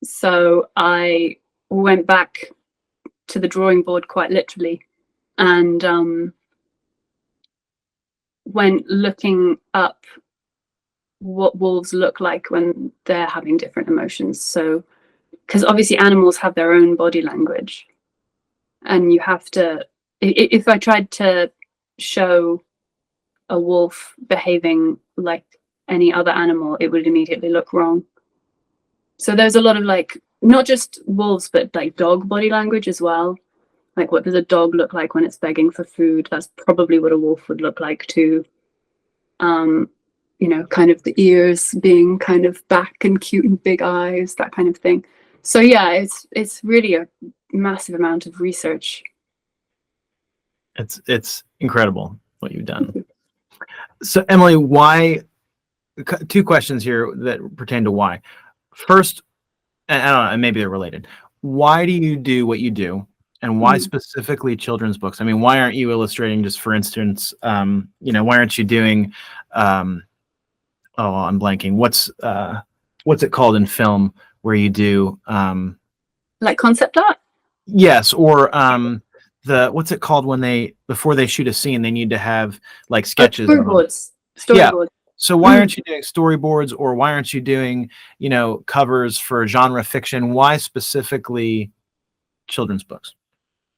[SPEAKER 2] So I went back to the drawing board quite literally, and went looking up what wolves look like when they're having different emotions. So, because obviously animals have their own body language, and you have to, if I tried to show a wolf behaving like any other animal, it would immediately look wrong. So there's a lot of like, not just wolves, but like dog body language as well. Like, what does a dog look like when it's begging for food? That's probably what a wolf would look like too. You know, kind of the ears being kind of back and cute and big eyes, that kind of thing. So yeah, it's really a massive amount of research.
[SPEAKER 1] It's incredible what you've done. So Emily, why? Two questions here that pertain to why. First, and I don't know, and maybe they're related. Why do you do what you do, and why specifically children's books? I mean, why aren't you illustrating, just for instance, you know, why aren't you doing, oh, I'm blanking. What's it called in film where you do,
[SPEAKER 2] like concept art?
[SPEAKER 1] yes, or what's it called when before they shoot a scene, they need to have like sketches of them.
[SPEAKER 2] Storyboards.
[SPEAKER 1] Yeah.
[SPEAKER 2] Storyboards.
[SPEAKER 1] So why aren't you doing storyboards, or why aren't you doing, you know, covers for genre fiction? Why specifically children's books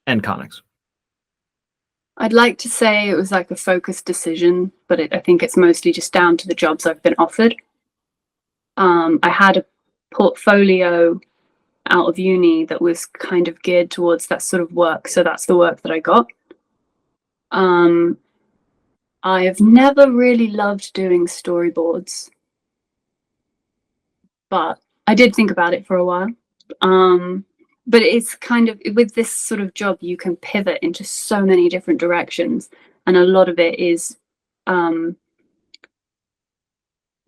[SPEAKER 1] and comics?
[SPEAKER 2] I'd like to say it was like a focused decision, but I think it's mostly just down to the jobs I've been offered. I had a portfolio out of uni that was kind of geared towards that sort of work, so that's the work that I got. I've never really loved doing storyboards, but I did think about it for a while. But it's kind of, with this sort of job, you can pivot into so many different directions, and a lot of it is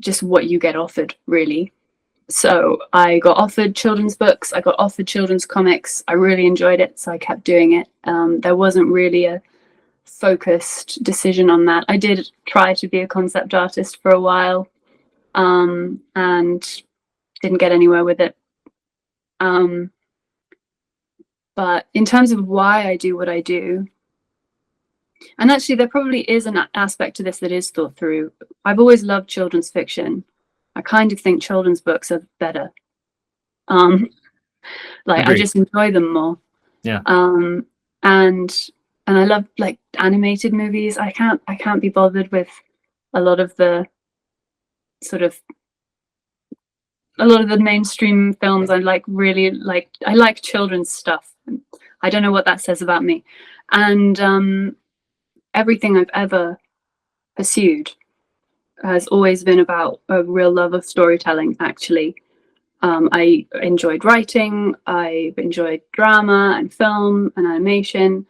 [SPEAKER 2] just what you get offered, really. So I got offered children's books, I got offered children's comics. I really enjoyed it, so I kept doing it. There wasn't really a focused decision on that. I did try to be a concept artist for a while, and didn't get anywhere with it. But in terms of why I do what I do, and actually there probably is an aspect to this that is thought through. I've always loved children's fiction. I kind of think children's books are better. Like,
[SPEAKER 1] Agreed.
[SPEAKER 2] I just enjoy them more.
[SPEAKER 1] Yeah.
[SPEAKER 2] And I love like animated movies. I can't be bothered with a lot of the mainstream films. I like children's stuff. I don't know what that says about me. And everything I've ever pursued has always been about a real love of storytelling, actually. I enjoyed writing, I've enjoyed drama and film and animation,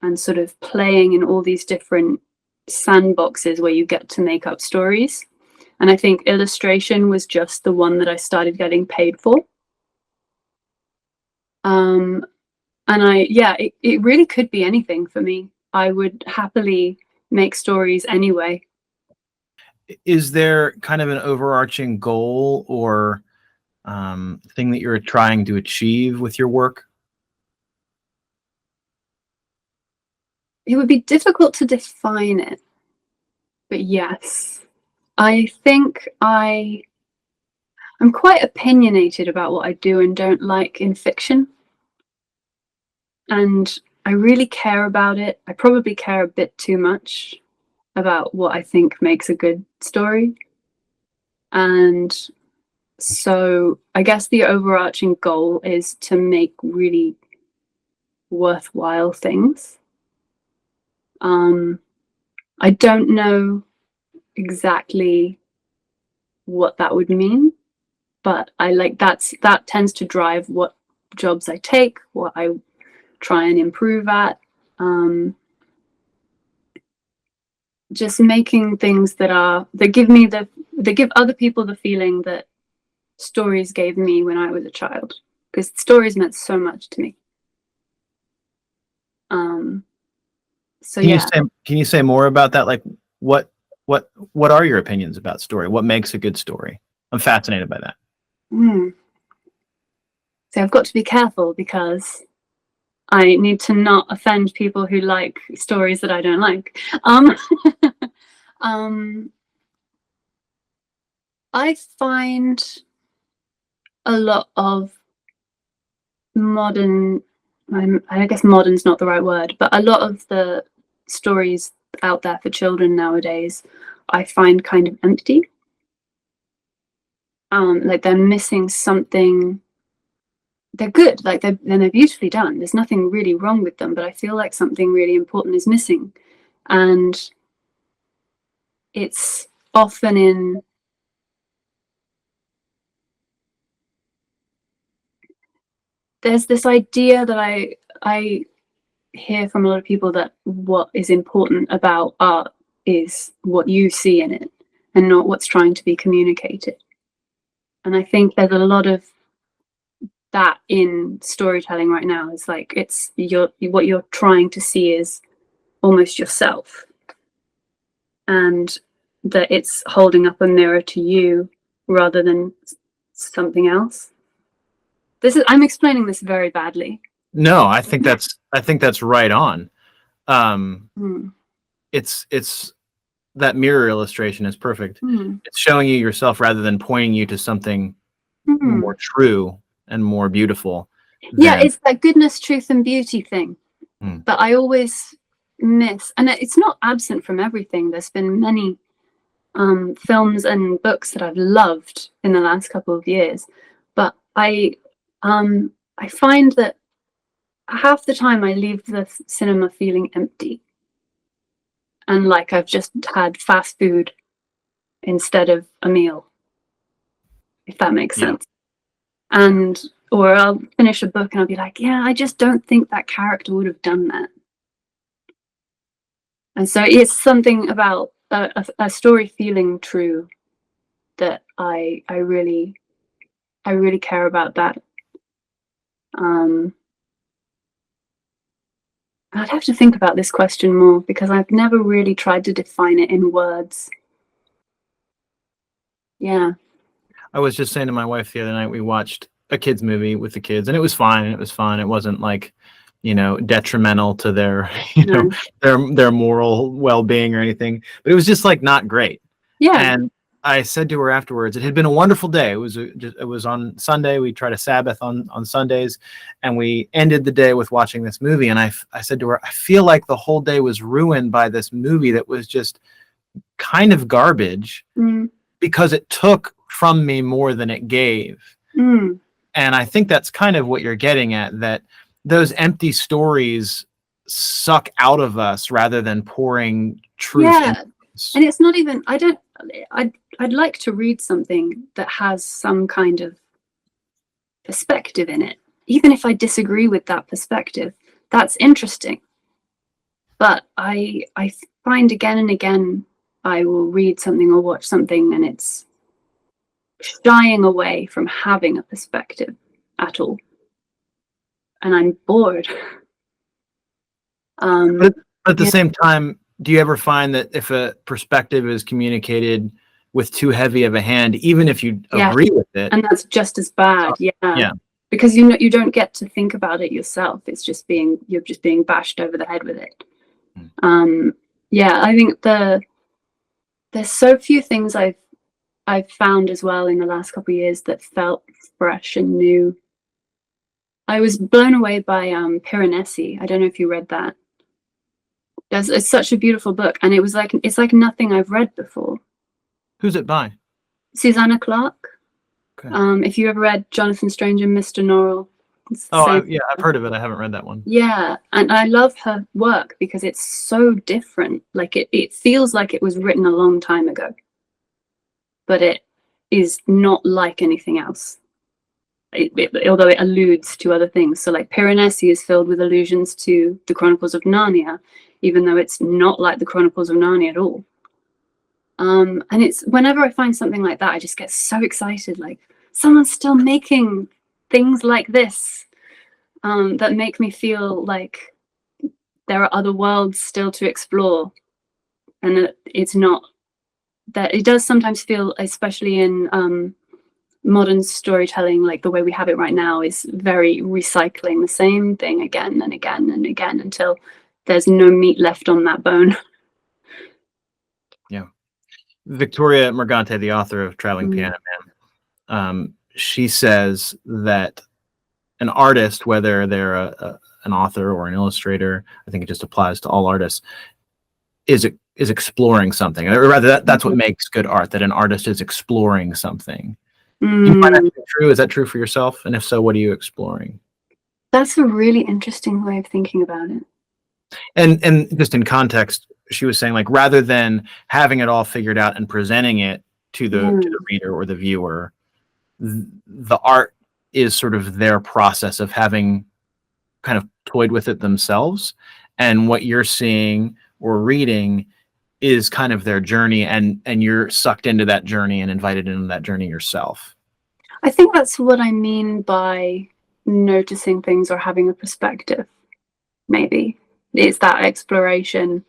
[SPEAKER 2] and sort of playing in all these different sandboxes where you get to make up stories. And I think illustration was just the one that I started getting paid for. And it really could be anything for me. I would happily make stories anyway.
[SPEAKER 1] Is there kind of an overarching goal or thing that you're trying to achieve with your work?
[SPEAKER 2] It would be difficult to define it, but yes. I think I'm quite opinionated about what I do and don't like in fiction. And I really care about it. I probably care a bit too much about what I think makes a good story. And so I guess the overarching goal is to make really worthwhile things. I don't know exactly what that would mean, but that tends to drive what jobs I take, what I try and improve at. Just making things that give other people the feeling that stories gave me when I was a child, because stories meant so much to me. So yeah.
[SPEAKER 1] Can you say more about that? Like, what are your opinions about story? What makes a good story? I'm fascinated by that.
[SPEAKER 2] So I've got to be careful because I need to not offend people who like stories that I don't like. I find a lot of modern, I guess modern's not the right word, but a lot of the stories out there for children nowadays, I find kind of empty. Like they're missing something. They're good, like they're beautifully done. There's nothing really wrong with them, but I feel like something really important is missing. And it's often in there's this idea that I hear from a lot of people that what is important about art is what you see in it and not what's trying to be communicated. And I think there's a lot of that in storytelling right now. Is like it's what you're trying to see is almost yourself, and that it's holding up a mirror to you rather than something else. I'm explaining this very badly.
[SPEAKER 1] No, I think that's right on. It's that mirror illustration is perfect. It's showing you yourself rather than pointing you to something more true and more beautiful.
[SPEAKER 2] Yeah, it's that goodness, truth, and beauty thing that I always miss, and it's not absent from everything. There's been many films and books that I've loved in the last couple of years, but I find that half the time I leave the cinema feeling empty and like I've just had fast food instead of a meal, if that makes sense. And or I'll finish a book and I'll be like, yeah, I just don't think that character would have done that. And so it's something about a story feeling true that I really care about that. I'd have to think about this question more because I've never really tried to define it in words. Yeah.
[SPEAKER 1] I was just saying to my wife the other night, we watched a kids movie with the kids and it was fine. It was fun. It wasn't like, detrimental to their, their moral well-being or anything, but it was just like not great.
[SPEAKER 2] Yeah.
[SPEAKER 1] And I said to her afterwards, it had been a wonderful day. It was on Sunday. We try to Sabbath on Sundays, and we ended the day with watching this movie. And I said to her, I feel like the whole day was ruined by this movie that was just kind of garbage because it took from me more than it gave. And I think that's kind of what you're getting at, that those empty stories suck out of us rather than pouring truth into us.
[SPEAKER 2] And it's not even, I'd like to read something that has some kind of perspective in it. Even if I disagree with that perspective, that's interesting. But I find again and again, I will read something or watch something and it's shying away from having a perspective at all. And I'm bored.
[SPEAKER 1] But at the same time, do you ever find that if a perspective is communicated with too heavy of a hand, even if you agree with it,
[SPEAKER 2] and that's just as bad, because you don't get to think about it yourself. It's just you're just being bashed over the head with it. I think there's so few things I've found as well in the last couple of years that felt fresh and new. I was blown away by Piranesi. I don't know if you read that. It's such a beautiful book, and it's like nothing I've read before.
[SPEAKER 1] Who's it by?
[SPEAKER 2] Susanna Clarke.
[SPEAKER 1] Okay.
[SPEAKER 2] If you ever read Jonathan Strange and Mr. Norrell.
[SPEAKER 1] I've heard of it. I haven't read that one.
[SPEAKER 2] Yeah, and I love her work because it's so different. Like it feels like it was written a long time ago, but it is not like anything else. Although it alludes to other things. So like Piranesi is filled with allusions to the Chronicles of Narnia, even though it's not like the Chronicles of Narnia at all. And it's whenever I find something like that, I just get so excited. Like someone's still making things like this that make me feel like there are other worlds still to explore. And it's not that it does sometimes feel, especially in modern storytelling, like the way we have it right now, is very recycling the same thing again and again and again until there's no meat left on that bone.
[SPEAKER 1] Yeah. Victoria Murgante, the author of Traveling Piano Man, she says that an artist, whether they're an author or an illustrator, I think it just applies to all artists, is exploring something, or rather that's what makes good art, that an artist is exploring something. Do you find that to be true? Is that true for yourself? And if so, what are you exploring?
[SPEAKER 2] That's a really interesting way of thinking about it.
[SPEAKER 1] And just in context, she was saying, like, rather than having it all figured out and presenting it to the reader or the viewer, the art is sort of their process of having kind of toyed with it themselves, and what you're seeing or reading is kind of their journey, and you're sucked into that journey and invited into that journey yourself.
[SPEAKER 2] I think that's what I mean by noticing things or having a perspective. Maybe it's that exploration,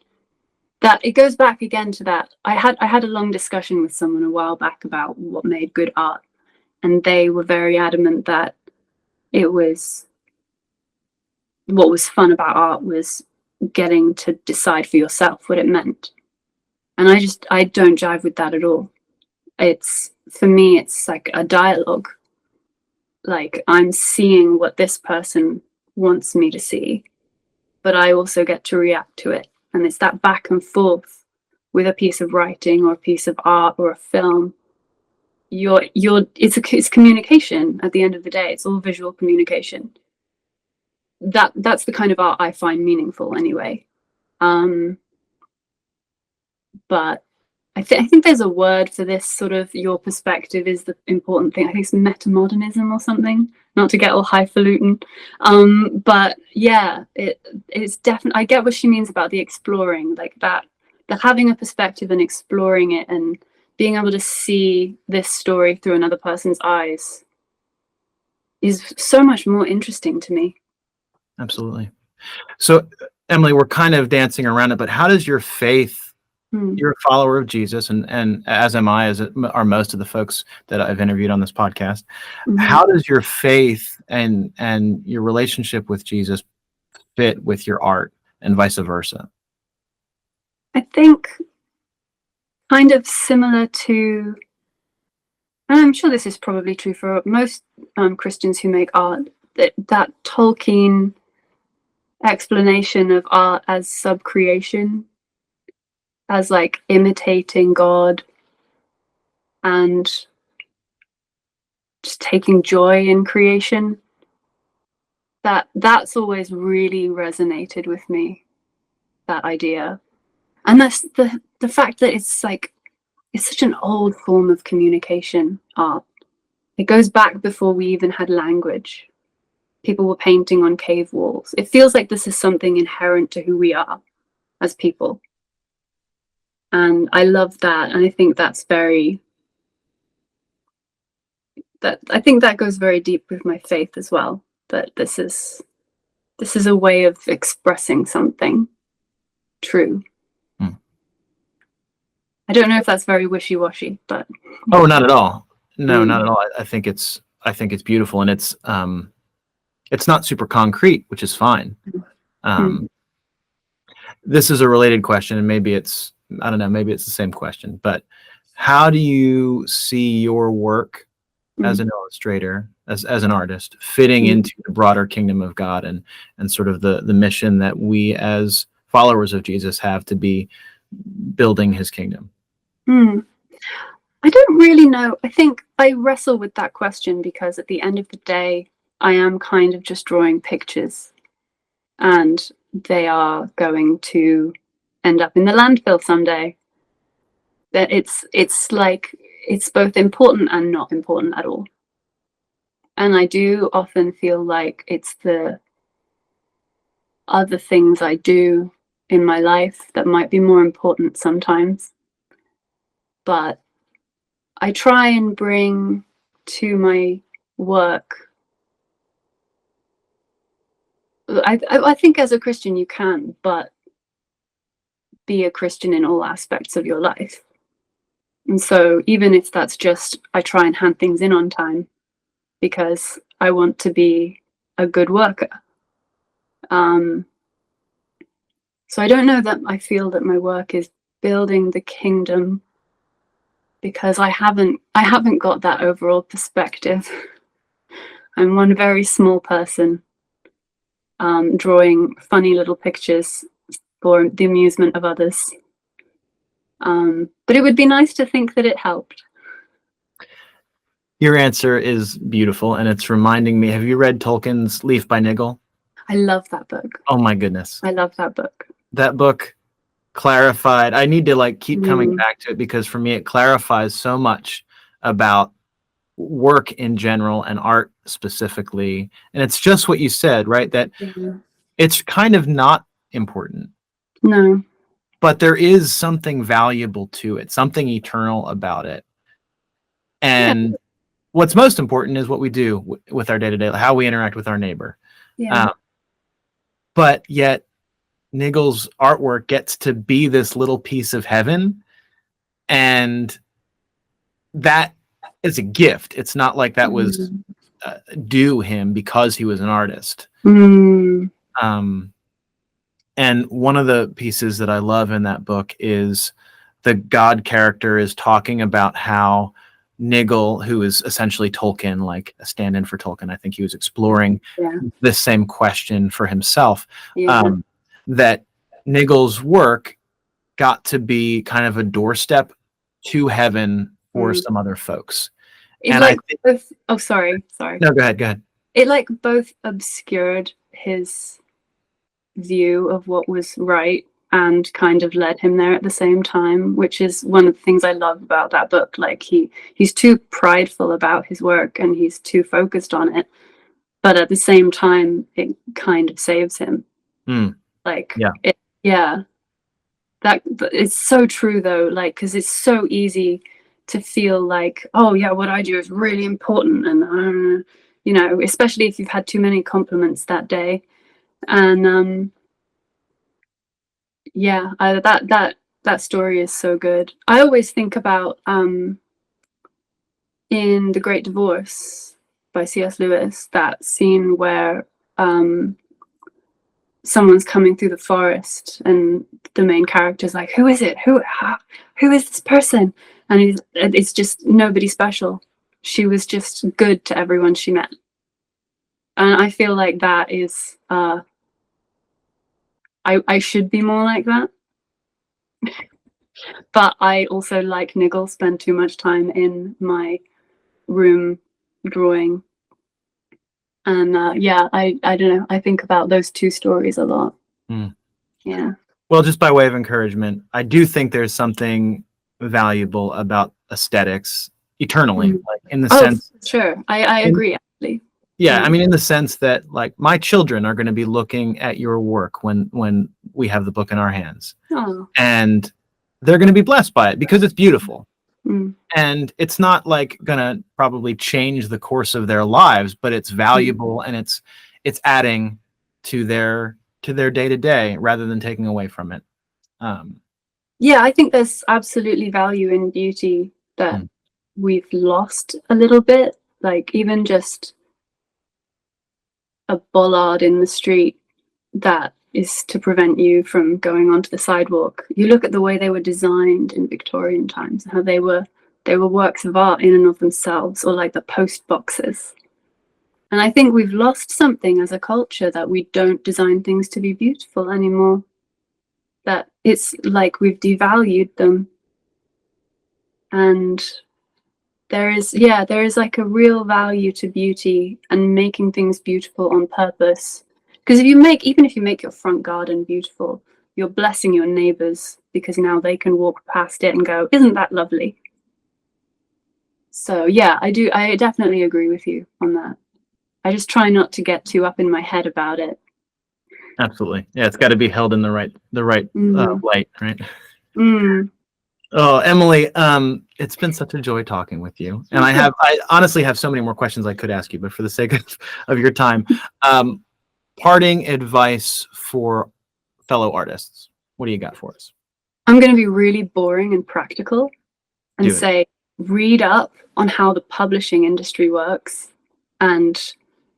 [SPEAKER 2] that it goes back again to that. I had a long discussion with someone a while back about what made good art, and they were very adamant that it was, what was fun about art was getting to decide for yourself what it meant. And I don't jive with that at all. It's, for me, it's like a dialogue. Like, I'm seeing what this person wants me to see, but I also get to react to it. And it's that back and forth with a piece of writing or a piece of art or a film. It's communication at the end of the day. It's all visual communication. That's the kind of art I find meaningful anyway. But I think there's a word for this sort of, your perspective is the important thing. I think it's metamodernism or something, not to get all highfalutin. But yeah, it's definitely, I get what she means about the exploring, like that, the having a perspective and exploring it and being able to see this story through another person's eyes is so much more interesting to me.
[SPEAKER 1] Absolutely. So, Emily, we're kind of dancing around it, but how does your faith, you're a follower of Jesus, and as am I, as are most of the folks that I've interviewed on this podcast. How does your faith and your relationship with Jesus fit with your art, and vice versa?
[SPEAKER 2] I think kind of similar to, and I'm sure this is probably true for most Christians who make art, that Tolkien explanation of art as subcreation, as like imitating God and just taking joy in creation, that's always really resonated with me, that idea. And that's the fact that it's like, it's such an old form of communication, art. It goes back before we even had language. People were painting on cave walls. It feels like this is something inherent to who we are as people. And I love that. And I think that's I think that goes very deep with my faith as well, that this is a way of expressing something true. I don't know if that's very wishy-washy, but
[SPEAKER 1] oh, not at all. No, not at all. I think it's beautiful, and it's not super concrete, which is fine. This is a related question, and maybe it's, I don't know, maybe it's the same question, but how do you see your work as an illustrator, as an artist, fitting into the broader kingdom of God, and sort of the mission that we as followers of Jesus have to be building his kingdom?
[SPEAKER 2] I don't really know. I think I wrestle with that question because at the end of the day, I am kind of just drawing pictures, and they are going to end up in the landfill someday. That it's like, it's both important and not important at all. And I do often feel like it's the other things I do in my life that might be more important sometimes. But I try and bring to my work, I think as a Christian you can, but be a Christian in all aspects of your life. And so even if that's just, I try and hand things in on time because I want to be a good worker. So I don't know that I feel that my work is building the kingdom, because I haven't got that overall perspective. I'm one very small person, drawing funny little pictures for the amusement of others. But it would be nice to think that it helped.
[SPEAKER 1] Your answer is beautiful, and it's reminding me, have you read Tolkien's Leaf by Niggle?
[SPEAKER 2] I love that book.
[SPEAKER 1] Oh my goodness.
[SPEAKER 2] I love that book.
[SPEAKER 1] That book clarified, I need to like keep coming back to it, because for me it clarifies so much about work in general and art specifically. And it's just what you said, right? That it's kind of not important.
[SPEAKER 2] No.
[SPEAKER 1] But there is something valuable to it, something eternal about it. And what's most important is what we do with our day-to-day, how we interact with our neighbor. But yet Niggle's artwork gets to be this little piece of heaven, and that is a gift. It's not like that was due him because he was an artist. And one of the pieces that I love in that book is the God character is talking about how Niggle, who is essentially Tolkien, like a stand-in for Tolkien, I think he was exploring this same question for himself, that Niggle's work got to be kind of a doorstep to heaven for some other folks.
[SPEAKER 2] And like, sorry.
[SPEAKER 1] No, go ahead.
[SPEAKER 2] It like both obscured his view of what was right and kind of led him there at the same time, which is one of the things I love about that book. Like he's too prideful about his work and he's too focused on it, but at the same time it kind of saves him. That it's so true though, like, because it's so easy to feel like, oh yeah, what I do is really important, and you know, especially if you've had too many compliments that day. And that story is so good. I always think about in The Great Divorce by C.S. Lewis, that scene where someone's coming through the forest and the main character's like, who is it? Who is this person? And it's just nobody special. She was just good to everyone she met. And I feel like that is I should be more like that. But I also, like Niggle, spend too much time in my room drawing. And I don't know. I think about those two stories a lot. Yeah.
[SPEAKER 1] Well, just by way of encouragement, I do think there's something valuable about aesthetics eternally, like in the sense.
[SPEAKER 2] Sure, I agree. Actually.
[SPEAKER 1] Yeah, I mean, in the sense that, like, my children are going to be looking at your work when we have the book in our hands, and they're going to be blessed by it because it's beautiful. And it's not like gonna probably change the course of their lives, but it's valuable and it's adding to their day-to-day rather than taking away from it.
[SPEAKER 2] Yeah, I think there's absolutely value in beauty that we've lost a little bit. Like even just a bollard in the street that is to prevent you from going onto the sidewalk. You look at the way they were designed in Victorian times, how they were works of art in and of themselves, or like the post boxes. And I think we've lost something as a culture, that we don't design things to be beautiful anymore. That it's like we've devalued them. And there is like a real value to beauty and making things beautiful on purpose. Because even if you make your front garden beautiful, you're blessing your neighbors, because now they can walk past it and go, isn't that lovely? So yeah, I definitely agree with you on that. I just try not to get too up in my head about it.
[SPEAKER 1] Absolutely. Yeah, it's got to be held in the right light, right? Oh, Emily, it's been such a joy talking with you. And I honestly have so many more questions I could ask you, but for the sake of your time, parting advice for fellow artists. What do you got for us?
[SPEAKER 2] I'm going to be really boring and practical. and say, read up on how the publishing industry works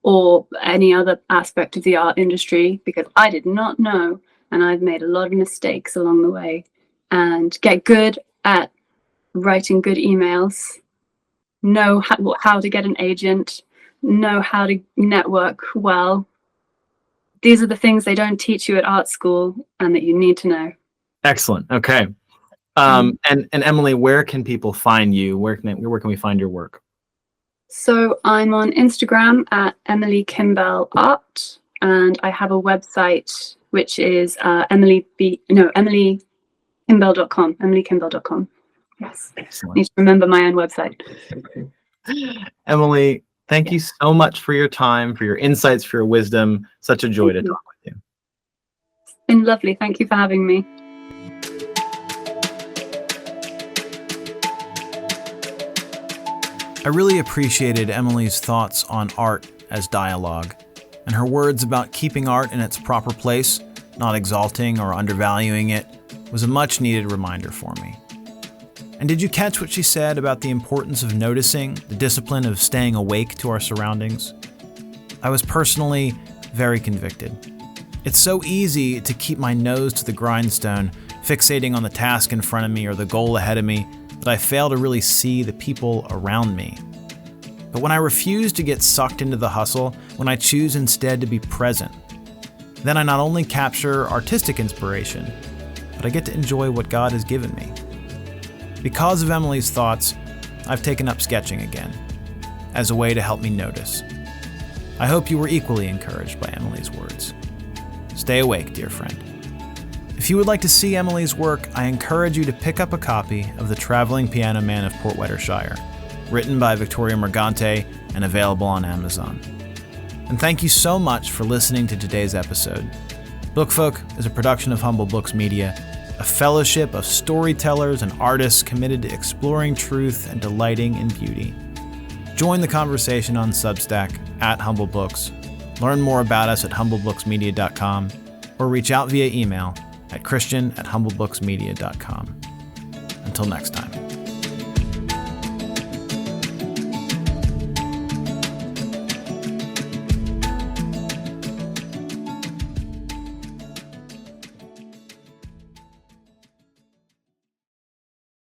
[SPEAKER 2] or any other aspect of the art industry, because I did not know, and I've made a lot of mistakes along the way. And get good at writing good emails, know how to get an agent, know how to network well. These are the things they don't teach you at art school and that you need to know.
[SPEAKER 1] Excellent. Okay. And Emily, where can people find you? Where can we find your work?
[SPEAKER 2] So I'm on Instagram at Emily Kimbell Art, and I have a website which is emilykimbell.com. emilykimbell.com. Yes. Excellent. I need to remember my own website.
[SPEAKER 1] Emily, thank you so much for your time, for your insights, for your wisdom. Such a joy to talk with you.
[SPEAKER 2] It's been lovely. Thank you for having me.
[SPEAKER 1] I really appreciated Emily's thoughts on art as dialogue, and her words about keeping art in its proper place, not exalting or undervaluing it, was a much-needed reminder for me. And did you catch what she said about the importance of noticing, the discipline of staying awake to our surroundings? I was personally very convicted. It's so easy to keep my nose to the grindstone, fixating on the task in front of me or the goal ahead of me, that I fail to really see the people around me. But when I refuse to get sucked into the hustle, when I choose instead to be present, then I not only capture artistic inspiration, but I get to enjoy what God has given me. Because of Emily's thoughts, I've taken up sketching again, as a way to help me notice. I hope you were equally encouraged by Emily's words. Stay awake, dear friend. If you would like to see Emily's work, I encourage you to pick up a copy of The Traveling Piano Man of Port Whettershire, written by Victoria Murgante and available on Amazon. And thank you so much for listening to today's episode. Bookfolk is a production of Humble Books Media, a fellowship of storytellers and artists committed to exploring truth and delighting in beauty. Join the conversation on Substack at Humble Books. Learn more about us at humblebooksmedia.com or reach out via email at christian@humblebooksmedia.com. Until next time.